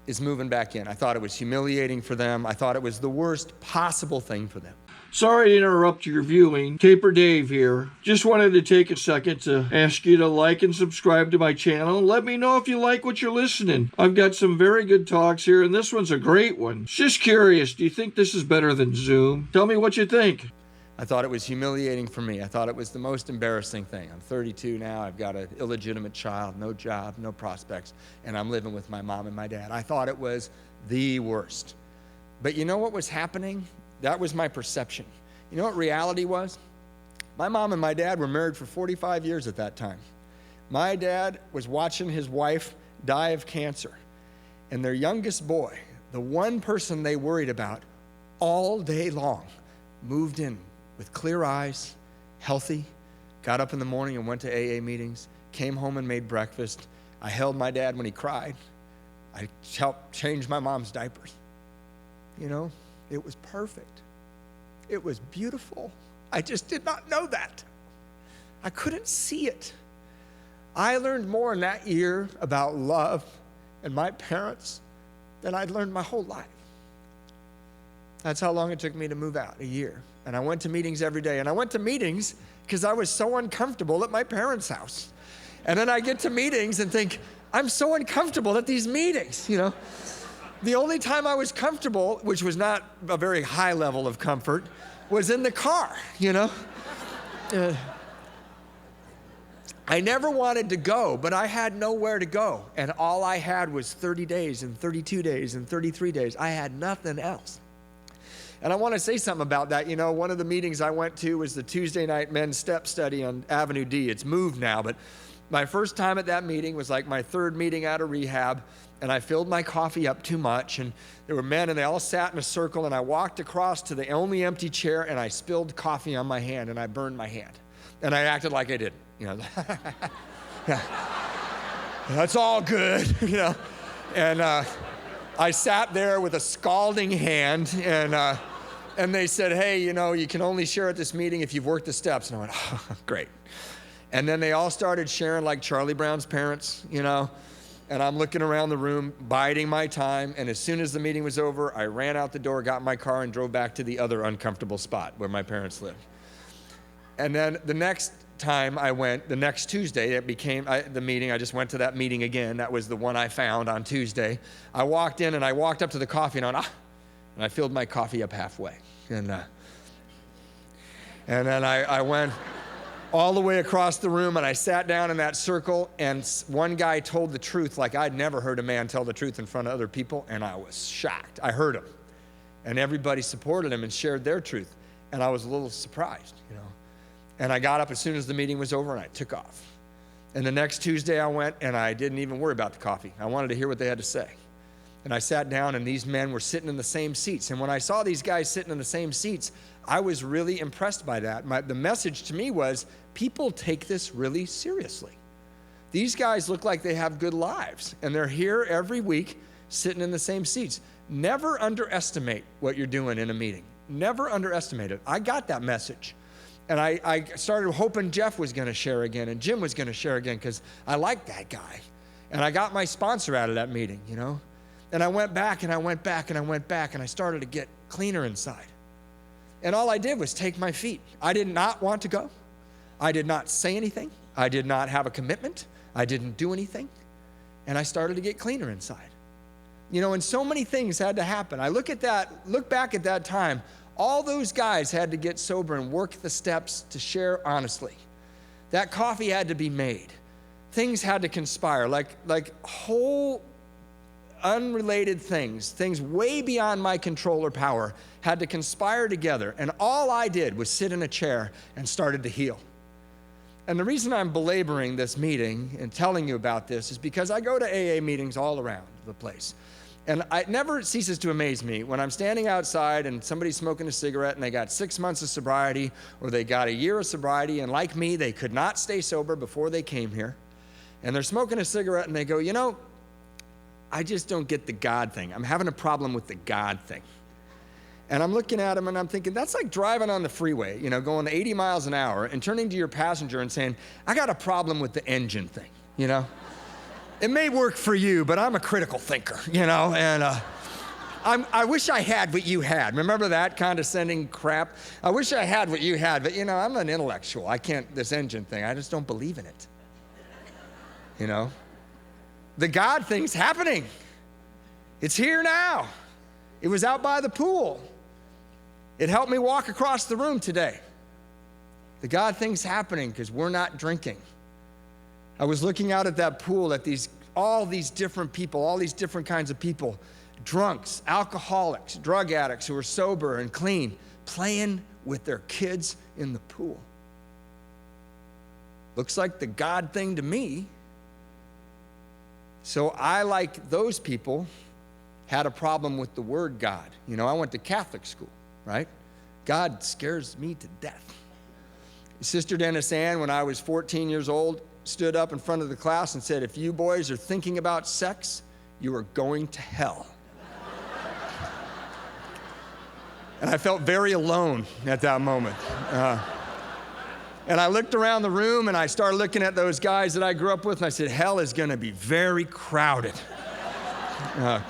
is moving back in. I thought it was humiliating for them. I thought it was the worst possible thing for them. Sorry to interrupt your viewing. Taper Dave here. Just wanted to take a second to ask you to like and subscribe to my channel. Let me know if you like what you're listening. I've got some very good talks here, and this one's a great one. Just curious, do you think this is better than Zoom? Tell me what you think. I thought it was humiliating for me. I thought it was the most embarrassing thing. I'm 32 now. I've got an illegitimate child, no job, no prospects, and I'm living with my mom and my dad. I thought it was the worst. But you know what was happening? That was my perception. You know what reality was? My mom and my dad were married for 45 years at that time. My dad was watching his wife die of cancer. And their youngest boy, the one person they worried about all day long, moved in with clear eyes, healthy, got up in the morning and went to AA meetings, came home and made breakfast. I held my dad when he cried. I helped change my mom's diapers. You know? It was perfect. It was beautiful. I just did not know that. I couldn't see it. I learned more in that year about love and my parents than I'd learned my whole life. That's how long it took me to move out, a year. And I went to meetings every day. And I went to meetings because I was so uncomfortable at my parents' house. And then I get to meetings and think, I'm so uncomfortable at these meetings, you know. The only time I was comfortable, which was not a very high level of comfort, was in the car, you know? I never wanted to go, but I had nowhere to go. And all I had was 30 days and 32 days and 33 days. I had nothing else. And I want to say something about that. You know, one of the meetings I went to was the Tuesday night men's step study on Avenue D. It's moved now, but my first time at that meeting was like my third meeting out of rehab. And I filled my coffee up too much, and there were men, and they all sat in a circle, and I walked across to the only empty chair, and I spilled coffee on my hand, and I burned my hand. And I acted like I didn't, you know. Yeah. That's all good, you know. And I sat there with a scalding hand, and they said, hey, you know, you can only share at this meeting if you've worked the steps. And I went, oh, great. And then they all started sharing like Charlie Brown's parents, you know. And I'm looking around the room, biding my time, and as soon as the meeting was over, I ran out the door, got in my car, and drove back to the other uncomfortable spot where my parents lived. And then the next time I went, the next Tuesday, it became the meeting. I just went to that meeting again. That was the one I found on Tuesday. I walked in, and I walked up to the coffee, and I went, and I filled my coffee up halfway. And then I went all the way across the room, and I sat down in that circle, and one guy told the truth like I'd never heard a man tell the truth in front of other people, and I was shocked. I heard him, and everybody supported him and shared their truth, and I was a little surprised, you know. And I got up as soon as the meeting was over, and I took off. And the next Tuesday I went, and I didn't even worry about the coffee. I wanted to hear what they had to say. And I sat down, and these men were sitting in the same seats. And when I saw these guys sitting in the same seats, I was really impressed by that. The message to me was, people take this really seriously. These guys look like they have good lives, and they're here every week sitting in the same seats. Never underestimate what you're doing in a meeting. Never underestimate it. I got that message. And I started hoping Jeff was going to share again and Jim was going to share again because I liked that guy. And I got my sponsor out of that meeting, you know. And I went back and I went back and I went back and I started to get cleaner inside. And all I did was take my feet. I did not want to go. I did not say anything. I did not have a commitment. I didn't do anything. And I started to get cleaner inside. You know, and so many things had to happen. I look back at that time, all those guys had to get sober and work the steps to share honestly. That coffee had to be made. Things had to conspire, like whole unrelated things way beyond my control or power had to conspire together. And all I did was sit in a chair and started to heal. And the reason I'm belaboring this meeting and telling you about this is because I go to AA meetings all around the place. And it never ceases to amaze me when I'm standing outside and somebody's smoking a cigarette and they got 6 months of sobriety or they got a year of sobriety, and like me, they could not stay sober before they came here. And they're smoking a cigarette and they go, you know, I just don't get the God thing. I'm having a problem with the God thing. And I'm looking at them and I'm thinking, that's like driving on the freeway, you know, going 80 miles an hour and turning to your passenger and saying, I got a problem with the engine thing, you know? It may work for you, but I'm a critical thinker, you know, and I wish I had what you had. Remember that condescending crap? I wish I had what you had, but, you know, I'm an intellectual. I can't, this engine thing, I just don't believe in it, you know? The God thing's happening. It's here now. It was out by the pool. It helped me walk across the room today. The God thing's happening because we're not drinking. I was looking out at that pool at all these different people, all these different kinds of people, drunks, alcoholics, drug addicts who are sober and clean, playing with their kids in the pool. Looks like the God thing to me. So I, like those people, had a problem with the word God. You know, I went to Catholic school, right? God scares me to death. Sister Dennis Ann, when I was 14 years old, stood up in front of the class and said, if you boys are thinking about sex, you are going to hell. And I felt very alone at that moment. And I looked around the room and I started looking at those guys that I grew up with and I said, hell is gonna be very crowded. And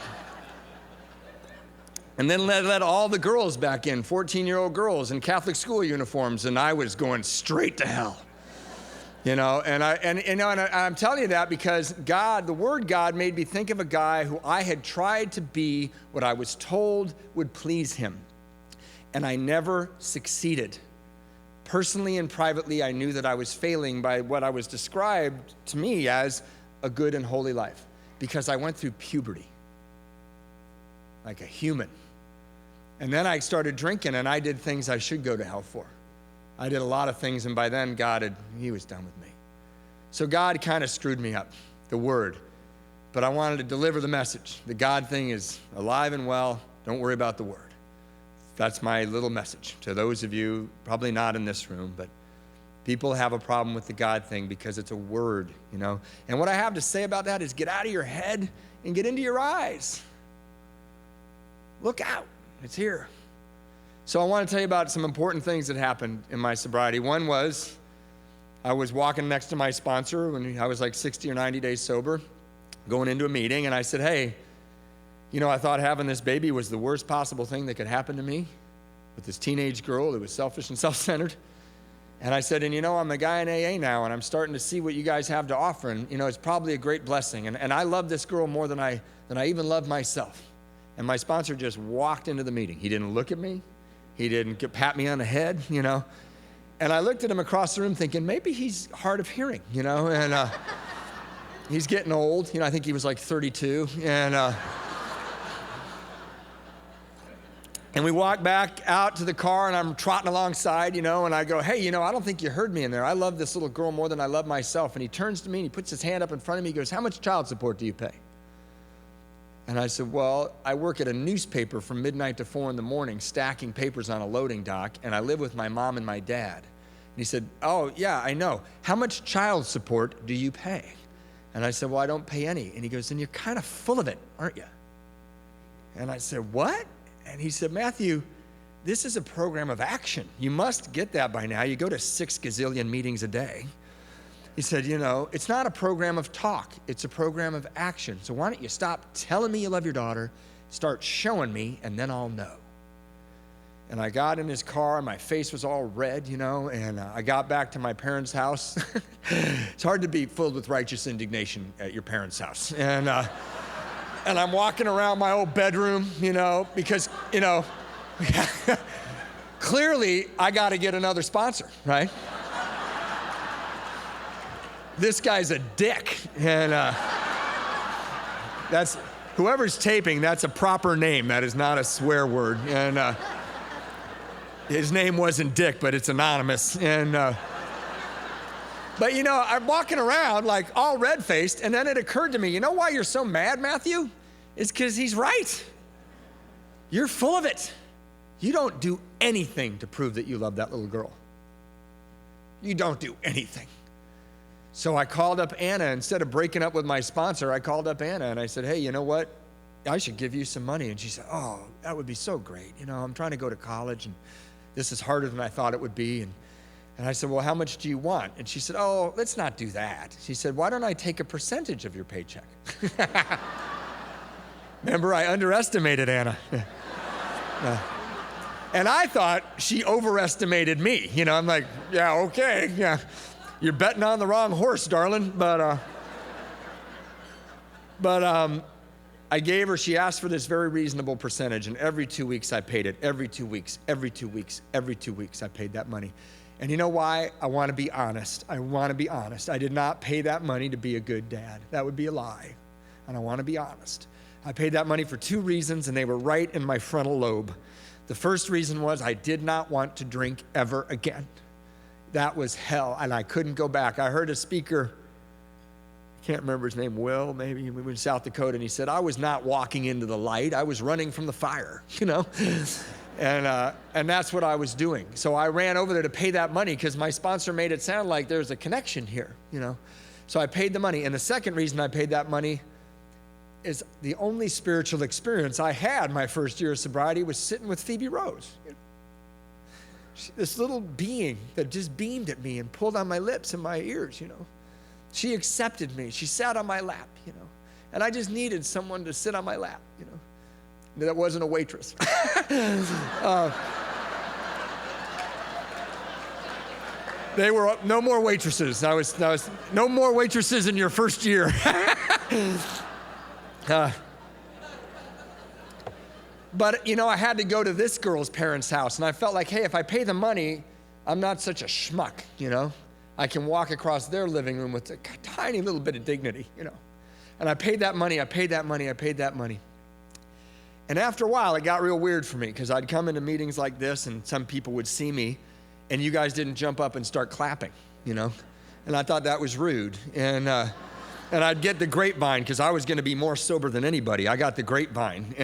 then let all the girls back in, 14-year-old girls in Catholic school uniforms, and I was going straight to hell. You know, and I'm telling you that because God, the word God, made me think of a guy who I had tried to be what I was told would please him. And I never succeeded. Personally and privately, I knew that I was failing by what I was described to me as a good and holy life because I went through puberty like a human. And then I started drinking and I did things I should go to hell for. I did a lot of things, and by then, he was done with me. So God kind of screwed me up, the word. But I wanted to deliver the message. The God thing is alive and well. Don't worry about the word. That's my little message to those of you, probably not in this room, but people have a problem with the God thing because it's a word, you know. And what I have to say about that is get out of your head and get into your eyes. Look out. It's here. So I want to tell you about some important things that happened in my sobriety. One was I was walking next to my sponsor when I was like 60 or 90 days sober, going into a meeting, and I said, hey, you know, I thought having this baby was the worst possible thing that could happen to me with this teenage girl that was selfish and self-centered. And I said, and you know, I'm a guy in AA now, and I'm starting to see what you guys have to offer, and you know, it's probably a great blessing. And I love this girl more than I even love myself. And my sponsor just walked into the meeting. He didn't look at me. He didn't pat me on the head, you know. And I looked at him across the room thinking, maybe he's hard of hearing, you know, and he's getting old. You know, I think he was like 32. And we walked back out to the car, and I'm trotting alongside, you know, and I go, hey, you know, I don't think you heard me in there. I love this little girl more than I love myself. And he turns to me, and he puts his hand up in front of me. He goes, how much child support do you pay? And I said, well, I work at a newspaper from midnight to 4 in the morning, stacking papers on a loading dock, and I live with my mom and my dad. And he said, oh, yeah, I know. How much child support do you pay? And I said, well, I don't pay any. And he goes, then you're kind of full of it, aren't you? And I said, what? And he said, Matthew, this is a program of action. You must get that by now. You go to 6 gazillion meetings a day. He said, you know, it's not a program of talk. It's a program of action. So why don't you stop telling me you love your daughter, start showing me, and then I'll know. And I got in his car, and my face was all red, you know, and I got back to my parents' house. It's hard to be filled with righteous indignation at your parents' house. And I'm walking around my old bedroom, you know, because, you know, clearly I got to get another sponsor, right? This guy's a dick, and that's, whoever's taping, that's a proper name. That is not a swear word, and his name wasn't Dick, but it's anonymous, and but you know, I'm walking around like all red-faced, and then it occurred to me, you know why you're so mad, Matthew? It's because he's right. You're full of it. You don't do anything to prove that you love that little girl. You don't do anything. So I called up Anna. Instead of breaking up with my sponsor, I called up Anna and I said, hey, you know what? I should give you some money. And she said, oh, that would be so great. You know, I'm trying to go to college and this is harder than I thought it would be. And I said, well, how much do you want? And she said, oh, let's not do that. She said, why don't I take a percentage of your paycheck? Remember, I underestimated Anna. And I thought she overestimated me. You know, I'm like, yeah, okay, yeah. You're betting on the wrong horse, darling. But I gave her, she asked for this very reasonable percentage, and every 2 weeks I paid it. Every 2 weeks, every 2 weeks, every 2 weeks I paid that money. And you know why? I want to be honest. I want to be honest. I did not pay that money to be a good dad. That would be a lie. And I want to be honest. I paid that money for 2 reasons, and they were right in my frontal lobe. The first reason was I did not want to drink ever again. That was hell, and I couldn't go back. I heard a speaker, I can't remember his name, Will, maybe, we were in South Dakota, and he said, I was not walking into the light, I was running from the fire, you know? And that's what I was doing. So I ran over there to pay that money because my sponsor made it sound like there's a connection here, you know? So I paid the money, and the second reason I paid that money is the only spiritual experience I had my first year of sobriety was sitting with Phoebe Rose. This little being that just beamed at me and pulled on my lips and my ears, you know. She accepted me. She sat on my lap, you know. And I just needed someone to sit on my lap, you know. That wasn't a waitress. They were no more waitresses. I was no more waitresses in your first year. But, you know, I had to go to this girl's parents' house, and I felt like, hey, if I pay the money, I'm not such a schmuck, you know? I can walk across their living room with a tiny little bit of dignity, you know? And I paid that money, I paid that money, I paid that money. And after a while, it got real weird for me, because I'd come into meetings like this, and some people would see me, and you guys didn't jump up and start clapping, you know? And I thought that was rude. And I'd get the grapevine, because I was going to be more sober than anybody. I got the grapevine.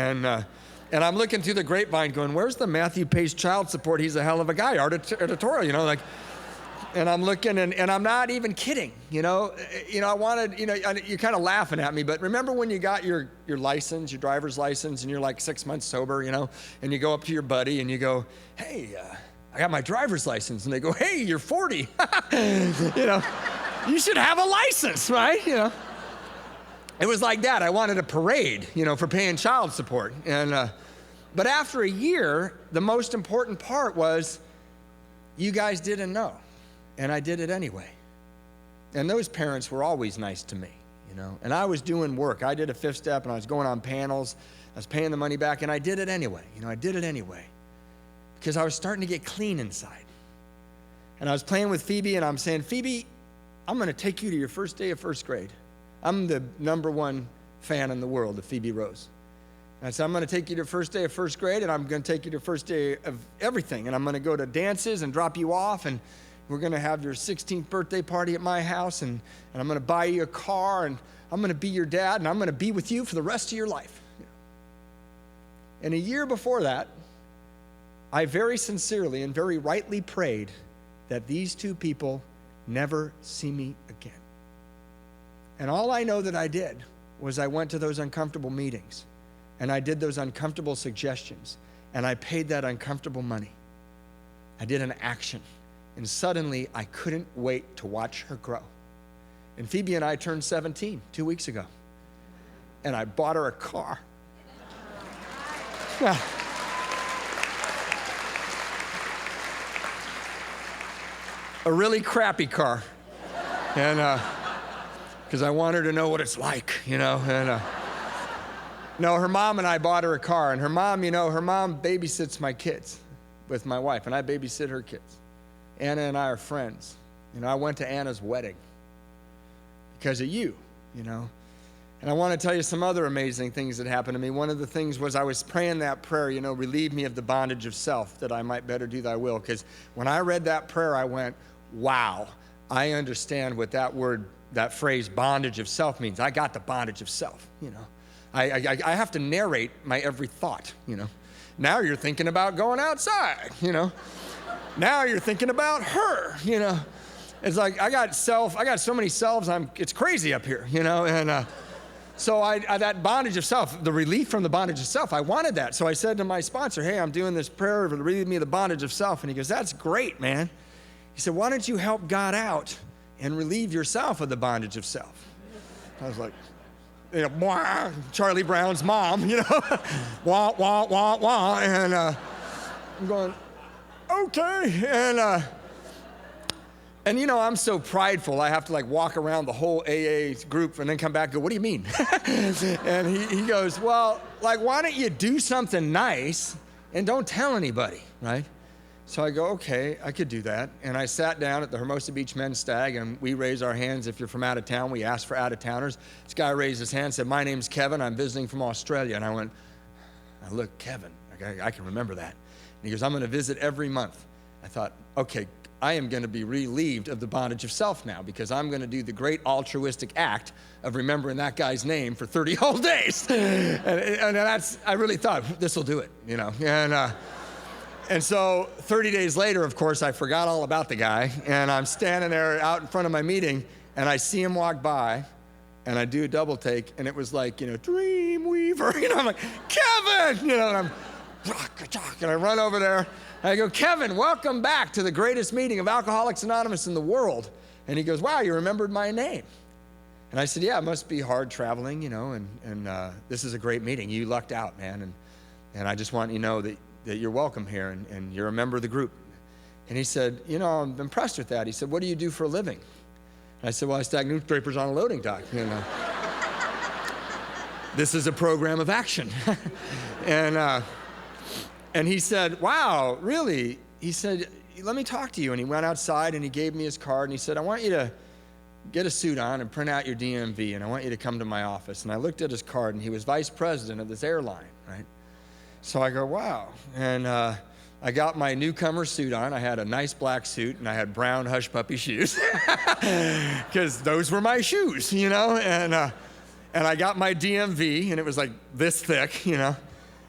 And I'm looking through the grapevine going, where's the Mathew pays child support? He's a hell of a guy, editorial, you know, like, and I'm looking and I'm not even kidding, you know, I wanted, you know, you're kind of laughing at me, but remember when you got your license, your driver's license, and you're like 6 months sober, you know, and you go up to your buddy and you go, hey, I got my driver's license. And they go, hey, you're 40. You know, you should have a license, right? You know. It was like that. I wanted a parade, you know, for paying child support. But after a year, the most important part was you guys didn't know, and I did it anyway. And those parents were always nice to me, you know. And I was doing work. I did a 5th step, and I was going on panels. I was paying the money back, and I did it anyway. You know, I did it anyway because I was starting to get clean inside. And I was playing with Phoebe, and I'm saying, Phoebe, I'm going to take you to your first day of 1st grade. I'm the #1 fan in the world of Phoebe Rose. And I said, I'm going to take you to first day of 1st grade, and I'm going to take you to first day of everything. And I'm going to go to dances and drop you off, and we're going to have your 16th birthday party at my house, and I'm going to buy you a car, and I'm going to be your dad, and I'm going to be with you for the rest of your life. And a year before that, I very sincerely and very rightly prayed that these 2 people never see me again. And all I know that I did was I went to those uncomfortable meetings, and I did those uncomfortable suggestions, and I paid that uncomfortable money. I did an action, and suddenly I couldn't wait to watch her grow. And Phoebe and I turned 17 2 weeks ago, and I bought her a car. A really crappy car. And because I want her to know what it's like, you know. And no, her mom and I bought her a car, and her mom, you know, her mom babysits my kids with my wife, and I babysit her kids. Anna and I are friends. You know, I went to Anna's wedding because of you, you know. And I want to tell you some other amazing things that happened to me. One of the things was I was praying that prayer, you know, relieve me of the bondage of self, that I might better do thy will. Because when I read that prayer, I went, wow, I understand what that word, that phrase, bondage of self means. I got the bondage of self, you know. I have to narrate my every thought, you know. Now you're thinking about going outside, you know. Now you're thinking about her, you know. It's like I got so many selves, it's crazy up here, you know. And so that bondage of self, the relief from the bondage of self, I wanted that. So I said to my sponsor, hey, I'm doing this prayer to relieve me of the bondage of self. And he goes, that's great, man. He said, why don't you help God out and relieve yourself of the bondage of self? I was like, you know, wah, Charlie Brown's mom, you know, wah, wah, wah, wah. And I'm going, okay. And you know, I'm so prideful, I have to like walk around the whole AA group and then come back and go, what do you mean? And he goes, well, like, why don't you do something nice and don't tell anybody, right? So I go, okay, I could do that. And I sat down at the Hermosa Beach Men's Stag, and we raise our hands if you're from out of town. We ask for out-of-towners. This guy raised his hand and said, my name's Kevin, I'm visiting from Australia. And I went, look, Kevin, I can remember that. And he goes, I'm gonna visit every month. I thought, okay, I am gonna be relieved of the bondage of self now, because I'm gonna do the great altruistic act of remembering that guy's name for 30 whole days. And I really thought, this'll do it, you know. And so 30 days later, of course, I forgot all about the guy, and I'm standing there out in front of my meeting, and I see him walk by, and I do a double take, and it was like, you know, Dream Weaver, you know, I'm like, Kevin, you know, and I run over there, and I go, Kevin, welcome back to the greatest meeting of Alcoholics Anonymous in the world. And he goes, wow, you remembered my name. And I said, yeah, it must be hard traveling, you know, and this is a great meeting. You lucked out, man, and I just want you to know that you're welcome here, and you're a member of the group. And he said, you know, I'm impressed with that. He said, what do you do for a living? And I said, well, I stack newspapers on a loading dock, you know. This is a program of action. And he said, wow, really? He said, let me talk to you. And he went outside and he gave me his card, and he said, I want you to get a suit on and print out your DMV, and I want you to come to my office. And I looked at his card, and he was vice president of this airline, right? So I go, wow. And I got my newcomer suit on. I had a nice black suit, and I had brown hush puppy shoes, because those were my shoes, you know? And I got my DMV, and it was like this thick, you know?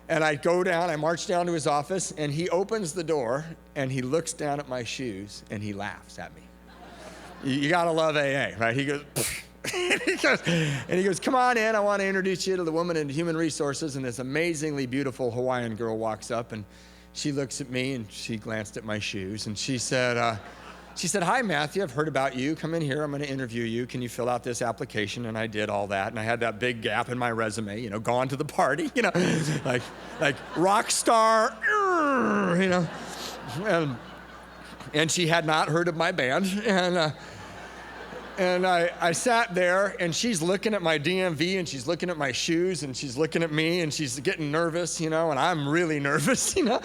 And I go down, I march down to his office, and he opens the door, and he looks down at my shoes, and he laughs at me. You gotta love AA, right? He goes, and he goes, come on in, I want to introduce you to the woman in human resources. And this amazingly beautiful Hawaiian girl walks up, and she looks at me, and she glanced at my shoes, and she said, hi, Matthew, I've heard about you. Come in here, I'm going to interview you. Can you fill out this application? And I did all that, and I had that big gap in my resume, you know, gone to the party, you know, like rock star, you know. And she had not heard of my band, and I sat there, and she's looking at my DMV, and she's looking at my shoes, and she's looking at me, and she's getting nervous, you know, and I'm really nervous, you know.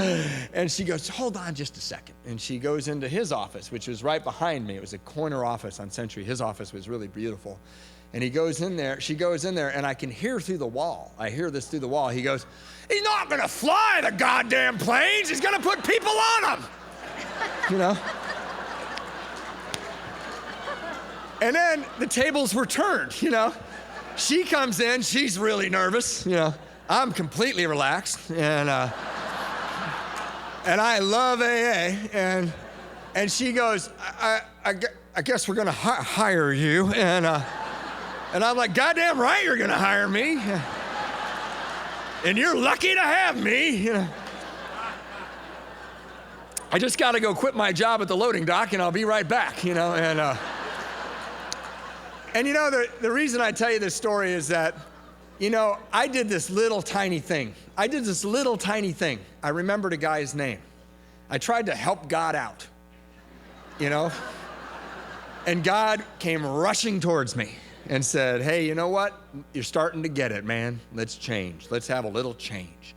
And she goes, hold on just a second. And she goes into his office, which was right behind me. It was a corner office on Century. His office was really beautiful. And he goes in there, she goes in there, and I can hear through the wall. I hear this through the wall. He goes, he's not gonna fly the goddamn planes. He's gonna put people on them, you know. And then the tables were turned, you know. She comes in, she's really nervous, you know. I'm completely relaxed, and I love AA, and she goes, I guess we're gonna hire you, and I'm like, goddamn right you're gonna hire me, and you're lucky to have me, you know. I just gotta go quit my job at the loading dock, and I'll be right back, you know, And you know, the reason I tell you this story is that, you know, I did this little tiny thing. I remembered a guy's name. I tried to help God out, you know? And God came rushing towards me and said, hey, you know what? You're starting to get it, man. Let's change. Let's have a little change.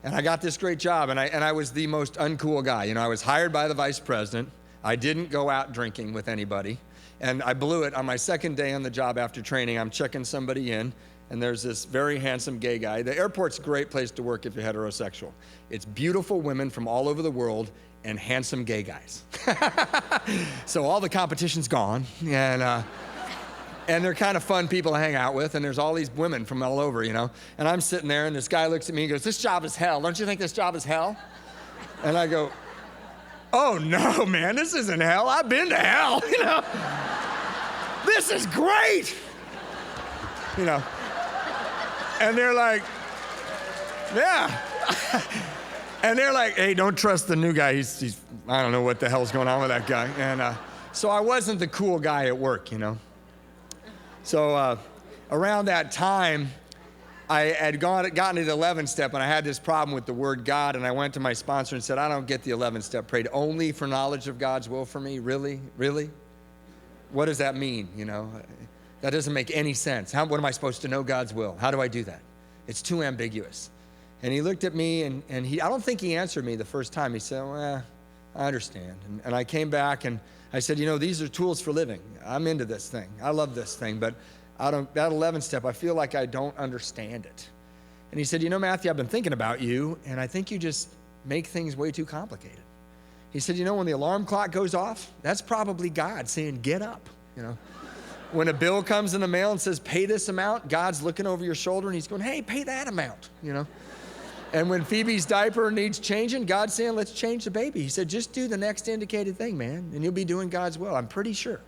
And I got this great job, and I was the most uncool guy. You know, I was hired by the vice president. I didn't go out drinking with anybody. And I blew it on my second day on the job after training. I'm checking somebody in, and there's this very handsome gay guy. The airport's a great place to work if you're heterosexual. It's beautiful women from all over the world and handsome gay guys. So all the competition's gone, and And they're kind of fun people to hang out with, and there's all these women from all over, you know. And I'm sitting there, and this guy looks at me and goes, "This job is hell. Don't you think this job is hell?" And I go, "Oh, no, man, this isn't hell. I've been to hell, you know. This is great." You know. And they're like, "Yeah." And they're like, "Hey, don't trust the new guy. He's I don't know what the hell's going on with that guy." And so I wasn't the cool guy at work, you know. So around that time, I had gotten to the 11th step, and I had this problem with the word God, and I went to my sponsor and said, "I don't get the 11th step. Prayed only for knowledge of God's will for me. Really? Really? What does that mean, you know? That doesn't make any sense. What am I supposed to know God's will? How do I do that? It's too ambiguous." And he looked at me, and I don't think he answered me the first time. He said, "Well, I understand." And I came back, and I said, "You know, these are tools for living. I'm into this thing. I love this thing, but that 11th step, I feel like I don't understand it." And he said, "You know, Matthew, I've been thinking about you, and I think you just make things way too complicated." He said, "You know, when the alarm clock goes off, that's probably God saying, 'Get up,' you know. When a bill comes in the mail and says, 'Pay this amount,' God's looking over your shoulder, and he's going, 'Hey, pay that amount,' you know. And when Phoebe's diaper needs changing, God's saying, 'Let's change the baby.' He said, 'Just do the next indicated thing, man, and you'll be doing God's will. I'm pretty sure.'"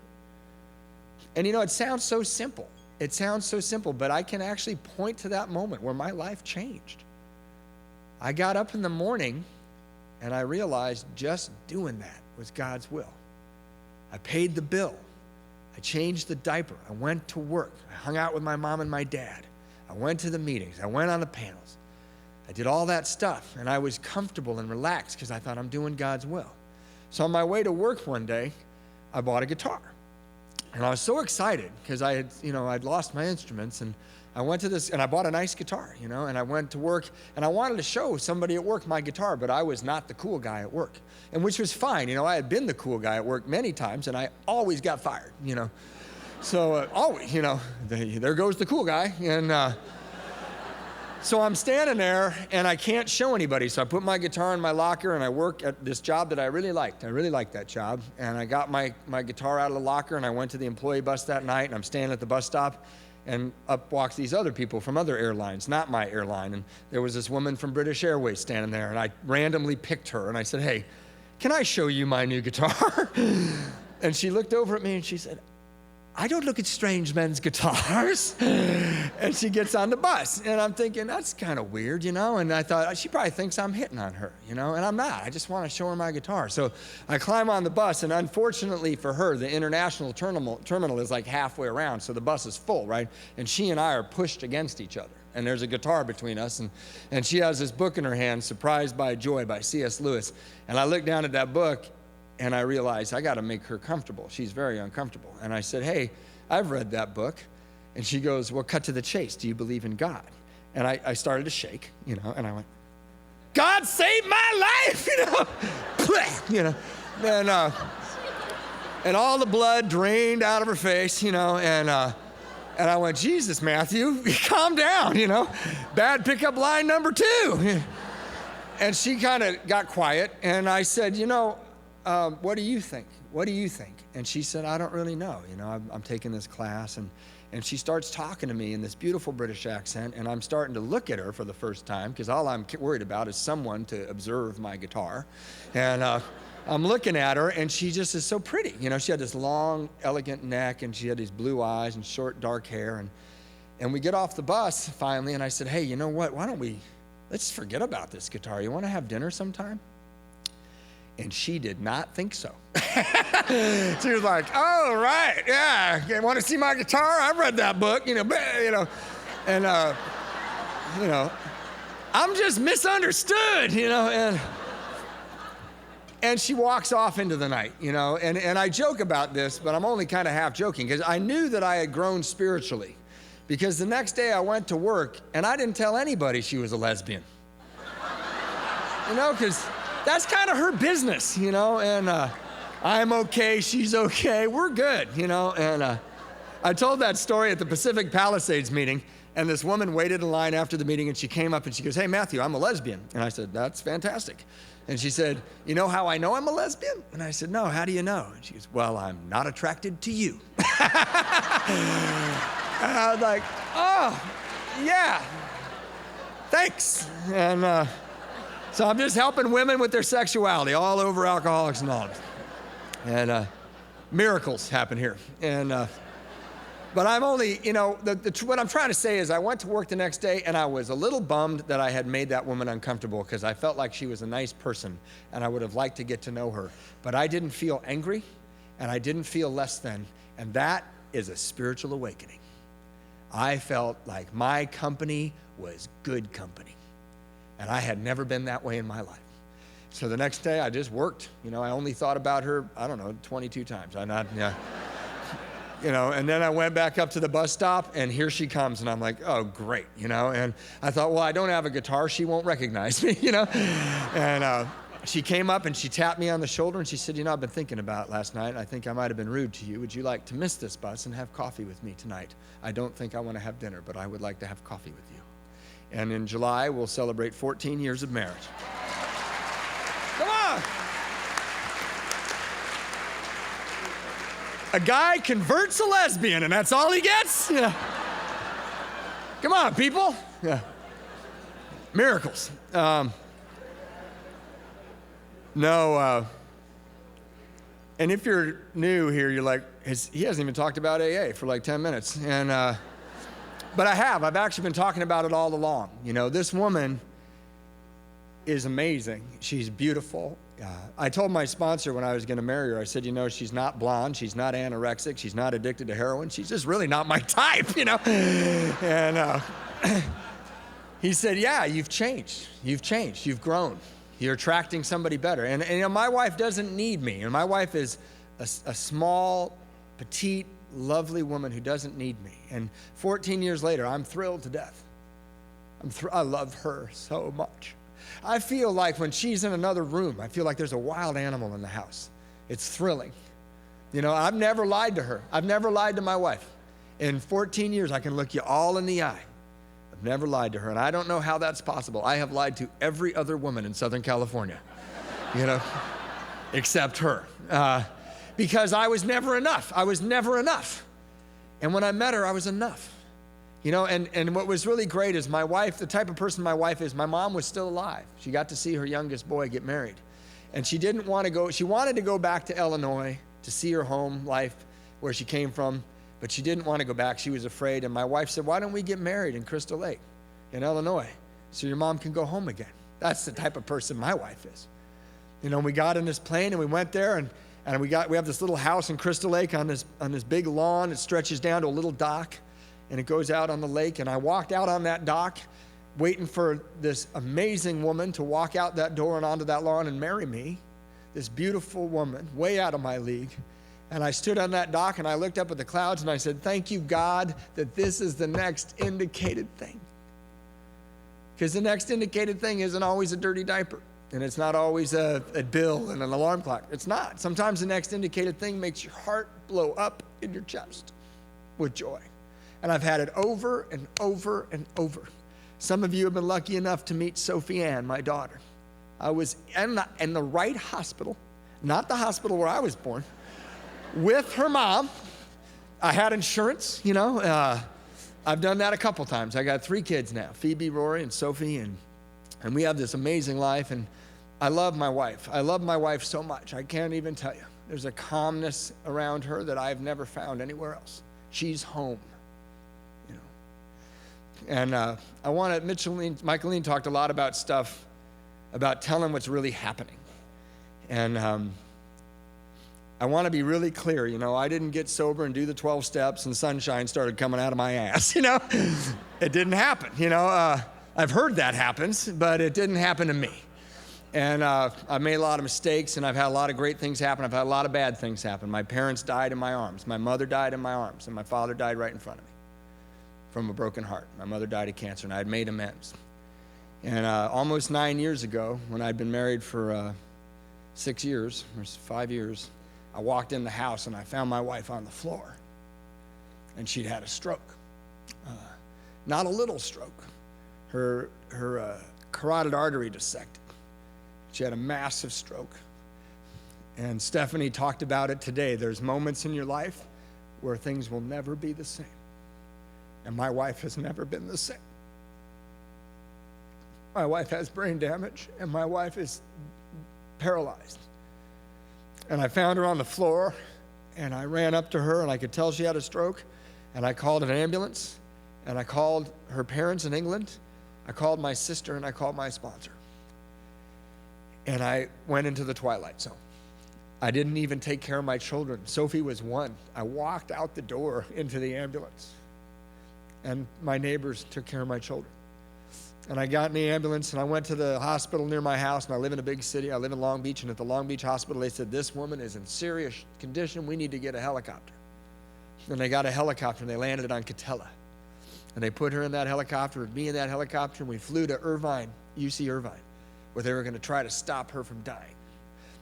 And you know, it sounds so simple. It sounds so simple, but I can actually point to that moment where my life changed. I got up in the morning, and I realized just doing that was God's will. I paid the bill. I changed the diaper. I went to work. I hung out with my mom and my dad. I went to the meetings. I went on the panels. I did all that stuff, and I was comfortable and relaxed because I thought I'm doing God's will. So on my way to work one day, I bought a guitar. And I was so excited because I'd lost my instruments, and I went to this, and I bought a nice guitar, you know, and I went to work, and I wanted to show somebody at work my guitar, but I was not the cool guy at work, and which was fine. You know, I had been the cool guy at work many times, and I always got fired, you know. So always, you know, there goes the cool guy, and so I'm standing there, and I can't show anybody. So I put my guitar in my locker, and I work at this job that I really liked. I really liked that job. And I got my guitar out of the locker, and I went to the employee bus that night, and I'm standing at the bus stop, and up walks these other people from other airlines, not my airline. And there was this woman from British Airways standing there, and I randomly picked her, and I said, "Hey, can I show you my new guitar?" And she looked over at me, and she said, "I don't look at strange men's guitars." And she gets on the bus, and I'm thinking, that's kind of weird, you know, and I thought, she probably thinks I'm hitting on her, you know, and I'm not. I just want to show her my guitar. So I climb on the bus, and unfortunately for her, the international terminal is like halfway around, so the bus is full, right? And she and I are pushed against each other, and there's a guitar between us, and she has this book in her hand, Surprised by Joy by C.S. Lewis, and I look down at that book, and I realized I got to make her comfortable. She's very uncomfortable. And I said, "Hey, I've read that book." And she goes, "Well, cut to the chase. Do you believe in God?" And I started to shake, you know, and I went, "God saved my life," you know, you know, and all the blood drained out of her face, you know, and I went, "Jesus, Matthew, calm down, you know, bad pickup line number 2. And she kind of got quiet, and I said, "You know, what do you think? What do you think?" And she said, "I don't really know. You know, I'm taking this class." And she starts talking to me in this beautiful British accent, and I'm starting to look at her for the first time because all I'm worried about is someone to observe my guitar. And I'm looking at her, and she just is so pretty. You know, she had this long, elegant neck, and she had these blue eyes and short, dark hair. And we get off the bus finally, and I said, "Hey, you know what? Why don't let's forget about this guitar. You want to have dinner sometime?" And she did not think so. She was like, "Oh, right, yeah, you want to see my guitar? I've read that book, you know, and you know, I'm just misunderstood, you know." And she walks off into the night, you know, and I joke about this, but I'm only kind of half joking because I knew that I had grown spiritually, because the next day I went to work and I didn't tell anybody she was a lesbian, you know, because that's kind of her business, you know, and I'm okay, she's okay, we're good, you know. And I told that story at the Pacific Palisades meeting, and this woman waited in line after the meeting, and she came up and she goes, "Hey, Matthew, I'm a lesbian." And I said, "That's fantastic." And she said, "You know how I know I'm a lesbian?" And I said, "No, how do you know?" And she goes, "Well, I'm not attracted to you." And I was like, oh, yeah, thanks. And so I'm just helping women with their sexuality all over Alcoholics Anonymous. And miracles happen here. And but I'm only, you know, what I'm trying to say is I went to work the next day and I was a little bummed that I had made that woman uncomfortable because I felt like she was a nice person and I would have liked to get to know her. But I didn't feel angry and I didn't feel less than. And that is a spiritual awakening. I felt like my company was good company. And I had never been that way in my life. So the next day I just worked. You know, I only thought about her, I don't know, 22 times. You know, and then I went back up to the bus stop and here she comes and I'm like, oh, great, you know. And I thought, well, I don't have a guitar. She won't recognize me, you know. And she came up and she tapped me on the shoulder and she said, you know, I've been thinking about it last night. I think I might have been rude to you. Would you like to miss this bus and have coffee with me tonight? I don't think I want to have dinner, but I would like to have coffee with you. And in July, we'll celebrate 14 years of marriage. Come on. A guy converts a lesbian, and that's all he gets? Yeah. Come on, people. Yeah. Miracles. And if you're new here, you're like, he hasn't even talked about AA for like 10 minutes. And, but I have. I've actually been talking about it all along. You know, this woman is amazing. She's beautiful. I told my sponsor when I was going to marry her, I said, you know, she's not blonde, she's not anorexic, she's not addicted to heroin, she's just really not my type, you know. And he said, yeah, you've changed, you've grown, you're attracting somebody better. And you know, my wife doesn't need me, and my wife is a small, petite, lovely woman who doesn't need me. And 14 years later, I'm thrilled to death. I love her so much. I feel like when she's in another room, I feel like there's a wild animal in the house. It's thrilling. You know, I've never lied to her. I've never lied to my wife. In 14 years, I can look you all in the eye. I've never lied to her, and I don't know how that's possible. I have lied to every other woman in Southern California, you know, except her. Because I was never enough. I was never enough. And when I met her, I was enough. You know, and what was really great is my wife, the type of person my wife is, my mom was still alive. She got to see her youngest boy get married. And she didn't want to go, she wanted to go back to Illinois to see her home life where she came from, but she didn't want to go back. She was afraid. And my wife said, why don't we get married in Crystal Lake in Illinois so your mom can go home again? That's the type of person my wife is. You know, we got in this plane and we went there and we have this little house in Crystal Lake on this big lawn. It stretches down to a little dock. And it goes out on the lake, and I walked out on that dock waiting for this amazing woman to walk out that door and onto that lawn and marry me, this beautiful woman, way out of my league. And I stood on that dock, and I looked up at the clouds, and I said, thank you, God, that this is the next indicated thing. Because the next indicated thing isn't always a dirty diaper, and it's not always a bill and an alarm clock. It's not. Sometimes the next indicated thing makes your heart blow up in your chest with joy. And I've had it over and over and over. Some of you have been lucky enough to meet Sophie Ann, my daughter. I was in the right hospital, not the hospital where I was born, with her mom. I had insurance, you know. I've done that a couple times. I got 3 kids now, Phoebe, Rory, and Sophie, and we have this amazing life. And I love my wife. I love my wife so much. I can't even tell you. There's a calmness around her that I've never found anywhere else. She's home. And Michaeline talked a lot about stuff, about telling what's really happening. And I want to be really clear, you know, I didn't get sober and do the 12 steps and sunshine started coming out of my ass, you know. It didn't happen, you know. I've heard that happens, but it didn't happen to me. And I've made a lot of mistakes, and I've had a lot of great things happen. I've had a lot of bad things happen. My parents died in my arms. My mother died in my arms, and my father died right in front of me from a broken heart. My mother died of cancer, and I had made amends. And almost 9 years ago, when I'd been married for 6 years, or 5 years, I walked in the house, and I found my wife on the floor, and she'd had a stroke. Not a little stroke. Her carotid artery dissected. She had a massive stroke. And Stephanie talked about it today. There's moments in your life where things will never be the same. And my wife has never been the same. My wife has brain damage, and my wife is paralyzed. And I found her on the floor, and I ran up to her, and I could tell she had a stroke, and I called an ambulance, and I called her parents in England, I called my sister, and I called my sponsor. And I went into the twilight zone. I didn't even take care of my children. Sophie was 1. I walked out the door into the ambulance, and my neighbors took care of my children. And I got in the ambulance, and I went to the hospital near my house, and I live in a big city. I live in Long Beach, and at the Long Beach hospital, they said, this woman is in serious condition. We need to get a helicopter. And they got a helicopter, and they landed it on Catella. And they put her in that helicopter, with me in that helicopter, and we flew to Irvine, UC Irvine, where they were going to try to stop her from dying.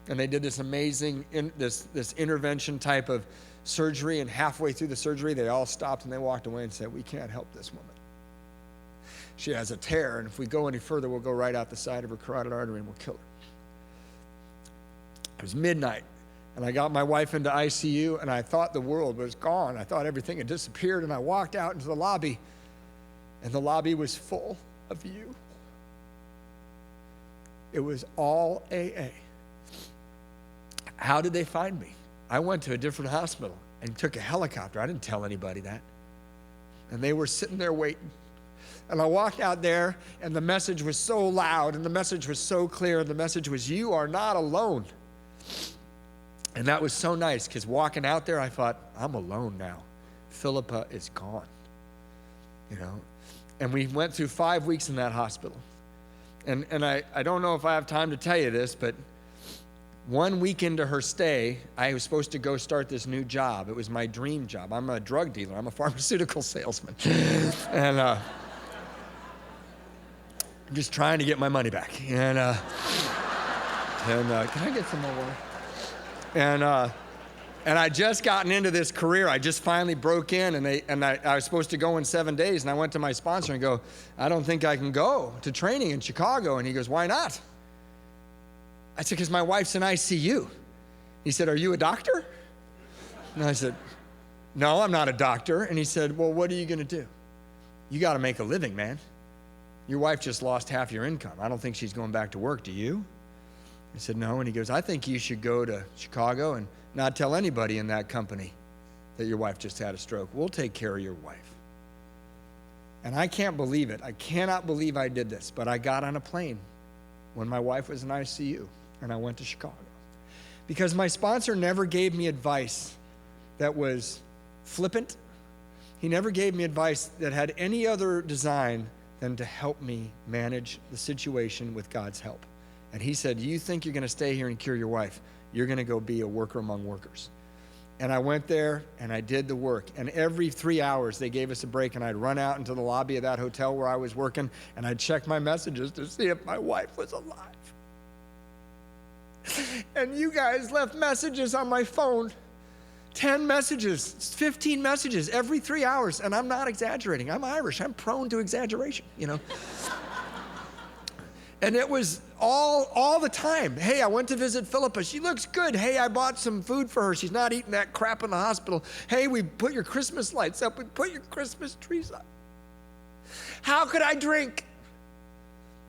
And they did this amazing, this intervention type of surgery, and halfway through the surgery, they all stopped, and they walked away and said, we can't help this woman. She has a tear, and if we go any further, we'll go right out the side of her carotid artery and we'll kill her. It was midnight, and I got my wife into ICU, and I thought the world was gone. I thought everything had disappeared, and I walked out into the lobby, and the lobby was full of you. It was all AA. How did they find me? I went to a different hospital and took a helicopter. I didn't tell anybody that. And they were sitting there waiting. And I walked out there, and the message was so loud, and the message was so clear, and the message was, you are not alone. And that was so nice, because walking out there, I thought, I'm alone now. Philippa is gone, you know. And we went through 5 weeks in that hospital. And I don't know if I have time to tell you this, but 1 week into her stay, I was supposed to go start this new job. It was my dream job. I'm a drug dealer. I'm a pharmaceutical salesman. And I'm just trying to get my money back. And can I get some more water? And I just gotten into this career. I just finally broke in, and I was supposed to go in 7 days, and I went to my sponsor and go, I don't think I can go to training in Chicago. And he goes, why not? I said, because my wife's in ICU. He said, are you a doctor? And I said, no, I'm not a doctor. And he said, well, what are you going to do? You got to make a living, man. Your wife just lost half your income. I don't think she's going back to work. Do you? I said, no. And he goes, I think you should go to Chicago and not tell anybody in that company that your wife just had a stroke. We'll take care of your wife. And I can't believe it. I cannot believe I did this. But I got on a plane when my wife was in ICU, and I went to Chicago. Because my sponsor never gave me advice that was flippant. He never gave me advice that had any other design than to help me manage the situation with God's help. And he said, you think you're going to stay here and cure your wife? You're going to go be a worker among workers. And I went there, and I did the work. And every 3 hours, they gave us a break, and I'd run out into the lobby of that hotel where I was working, and I'd check my messages to see if my wife was alive. And you guys left messages on my phone. 10 messages, 15 messages every 3 hours. And I'm not exaggerating. I'm Irish. I'm prone to exaggeration, you know. And it was all the time. Hey, I went to visit Philippa. She looks good. Hey, I bought some food for her. She's not eating that crap in the hospital. Hey, we put your Christmas lights up. We put your Christmas trees up. How could I drink?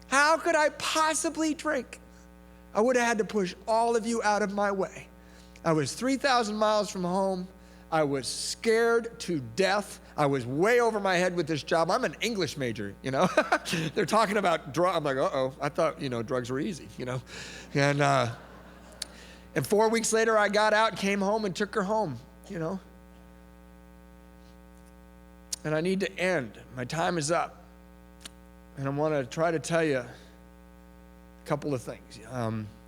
How could I possibly drink? I would have had to push all of you out of my way. I was 3,000 miles from home. I was scared to death. I was way over my head with this job. I'm an English major, you know. They're talking about drugs. I'm like, uh-oh. I thought, drugs were easy, you know. And 4 weeks later, I got out, came home, and took her home, you know. And I need to end. My time is up. And I want to try to tell you a couple of things.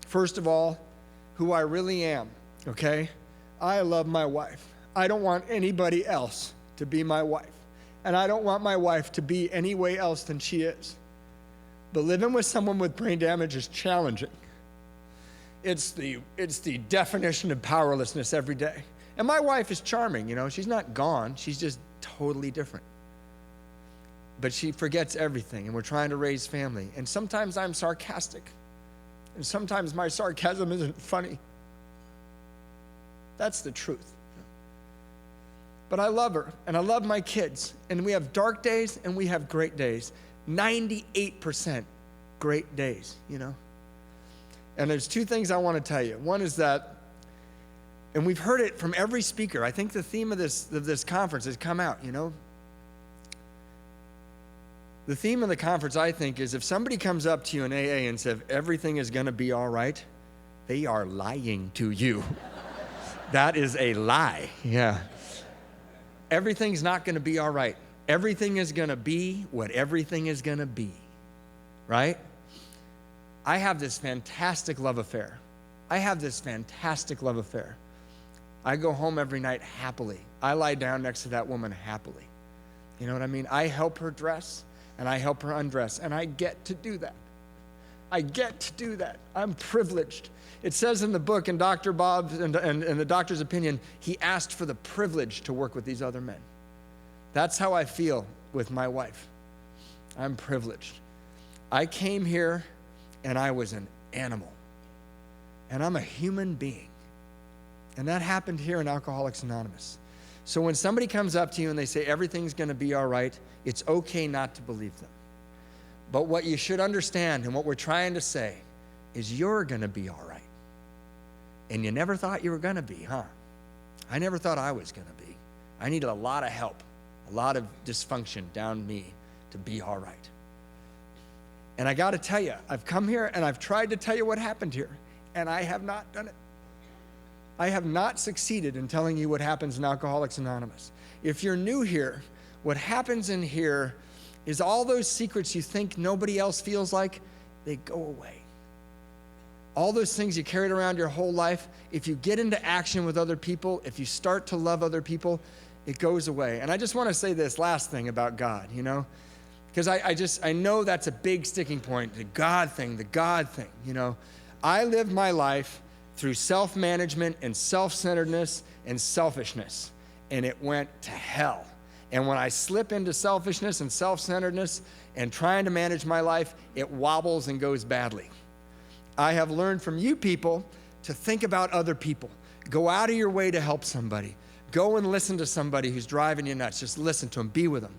First of all, who I really am. Okay? I love my wife. I don't want anybody else to be my wife. And I don't want my wife to be any way else than she is. But living with someone with brain damage is challenging. It's the definition of powerlessness every day. And my wife is charming, She's not gone. She's just totally different. But she forgets everything, and we're trying to raise family. And sometimes I'm sarcastic. And sometimes my sarcasm isn't funny. That's the truth. but I love her, and I love my kids, and we have dark days, and we have great days. 98% great days, you know? And there's two things I want to tell you. One is that, and we've heard it from every speaker. I think the theme of this conference has come out, you know? The theme of the conference, I think, is if somebody comes up to you in AA and says, everything is going to be all right, they are lying to you. That is a lie. Yeah. Everything's not going to be all right. Everything is going to be what everything is going to be. Right? I have this fantastic love affair. I go home every night happily. I lie down next to that woman happily. You know what I mean? I help her dress and I help her undress, and I get to do that. I'm privileged. It says in the book, in Dr. Bob's and the doctor's opinion, he asked for the privilege to work with these other men. That's how I feel with my wife. I'm privileged. I came here and I was an animal. And I'm a human being. And that happened here in Alcoholics Anonymous. So when somebody comes up to you and they say everything's going to be all right, it's okay not to believe them. But what you should understand and what we're trying to say is you're going to be all right. And you never thought you were going to be, huh? I never thought I was going to be. I needed a lot of help, a lot of dysfunction down me to be all right. And I got to tell you, I've come here and I've tried to tell you what happened here, and I have not done it. I have not succeeded in telling you what happens in Alcoholics Anonymous. If you're new here, what happens in here is all those secrets you think nobody else feels like, they go away. All those things you carried around your whole life, if you get into action with other people, if you start to love other people, it goes away. And I just want to say this last thing about God, you know, because I know that's a big sticking point, the God thing, you know. I lived my life through self-management and self-centeredness and selfishness, and it went to hell. And when I slip into selfishness and self-centeredness and trying to manage my life, it wobbles and goes badly. I have learned from you people to think about other people. Go out of your way to help somebody. Go and listen to somebody who's driving you nuts. Just listen to them, be with them.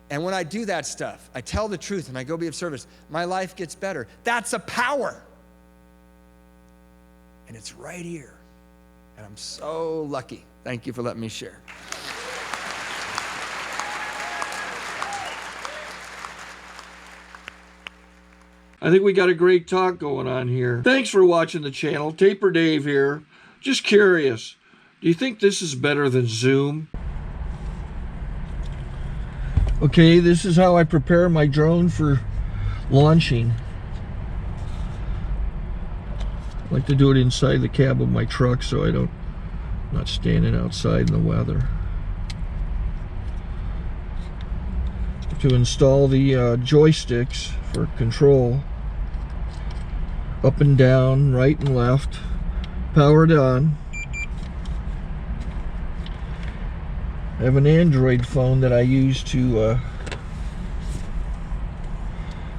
And when I do that stuff, I tell the truth and I go be of service, my life gets better. That's a power. And it's right here. And I'm so lucky. Thank you for letting me share. I think we got a great talk going on here. Thanks for watching the channel. Taper Dave here. Just curious, do you think this is better than Zoom? Okay, this is how I prepare my drone for launching. I like to do it inside the cab of my truck so I'm not standing outside in the weather. To install the joysticks for control, up and down, right and left, powered on. I have an Android phone that I use to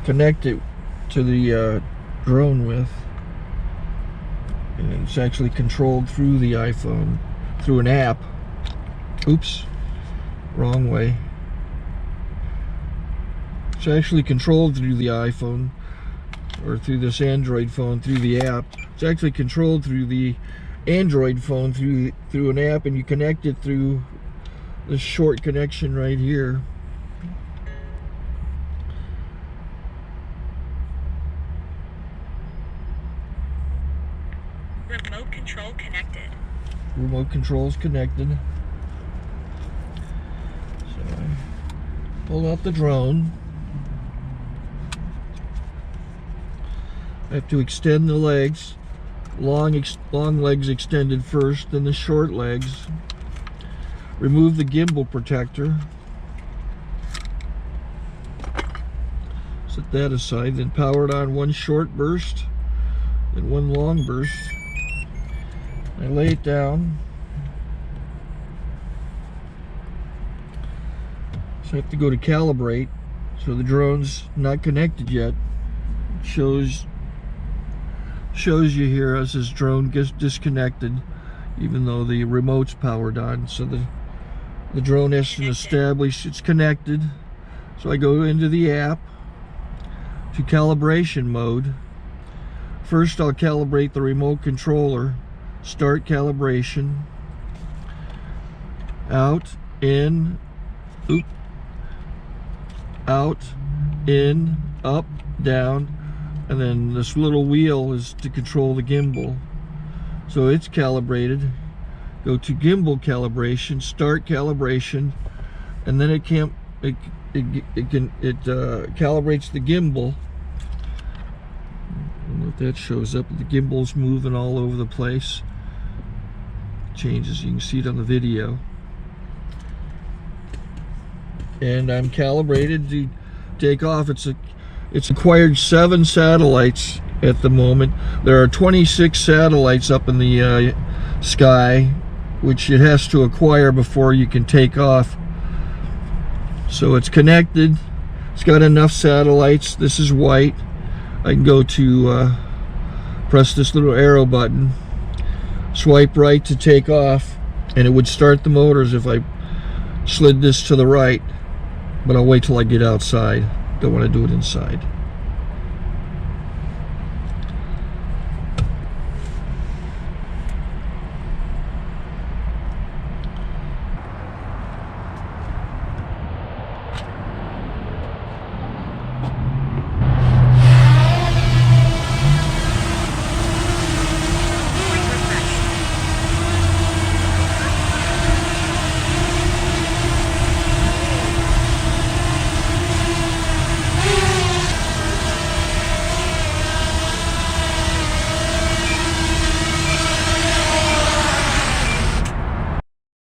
connect it to the drone with. And it's actually controlled through the iPhone, through an app. Oops, wrong way. It's actually controlled through the iPhone, or through this Android phone, through the app. It's actually controlled through the Android phone, through an app, and you connect it through this short connection right here. Remote control connected. Remote control's connected. So I pull out the drone. I have to extend the legs. Long legs extended first, then the short legs. Remove the gimbal protector. Set that aside, then power it on one short burst, then one long burst. I lay it down. So I have to go to calibrate. So the drone's not connected yet. It shows you here as this drone gets disconnected, even though the remote's powered on. So the The drone has been established, it's connected. So I go into the app to calibration mode. First I'll calibrate the remote controller. Start calibration. Out, in, oop, out, in, up, down, and then this little wheel is to control the gimbal. So it's calibrated. Go to gimbal calibration, start calibration, and then it calibrates the gimbal. I don't know if that shows up. The gimbal's moving all over the place. Changes, you can see it on the video. And I'm calibrated to take off. It's acquired 7 satellites at the moment. There are 26 satellites up in the sky, which it has to acquire before you can take off. So it's connected. It's got enough satellites. This is white. I can go to press this little arrow button, swipe right to take off, and it would start the motors if I slid this to the right. But I'll wait till I get outside. Don't want to do it inside.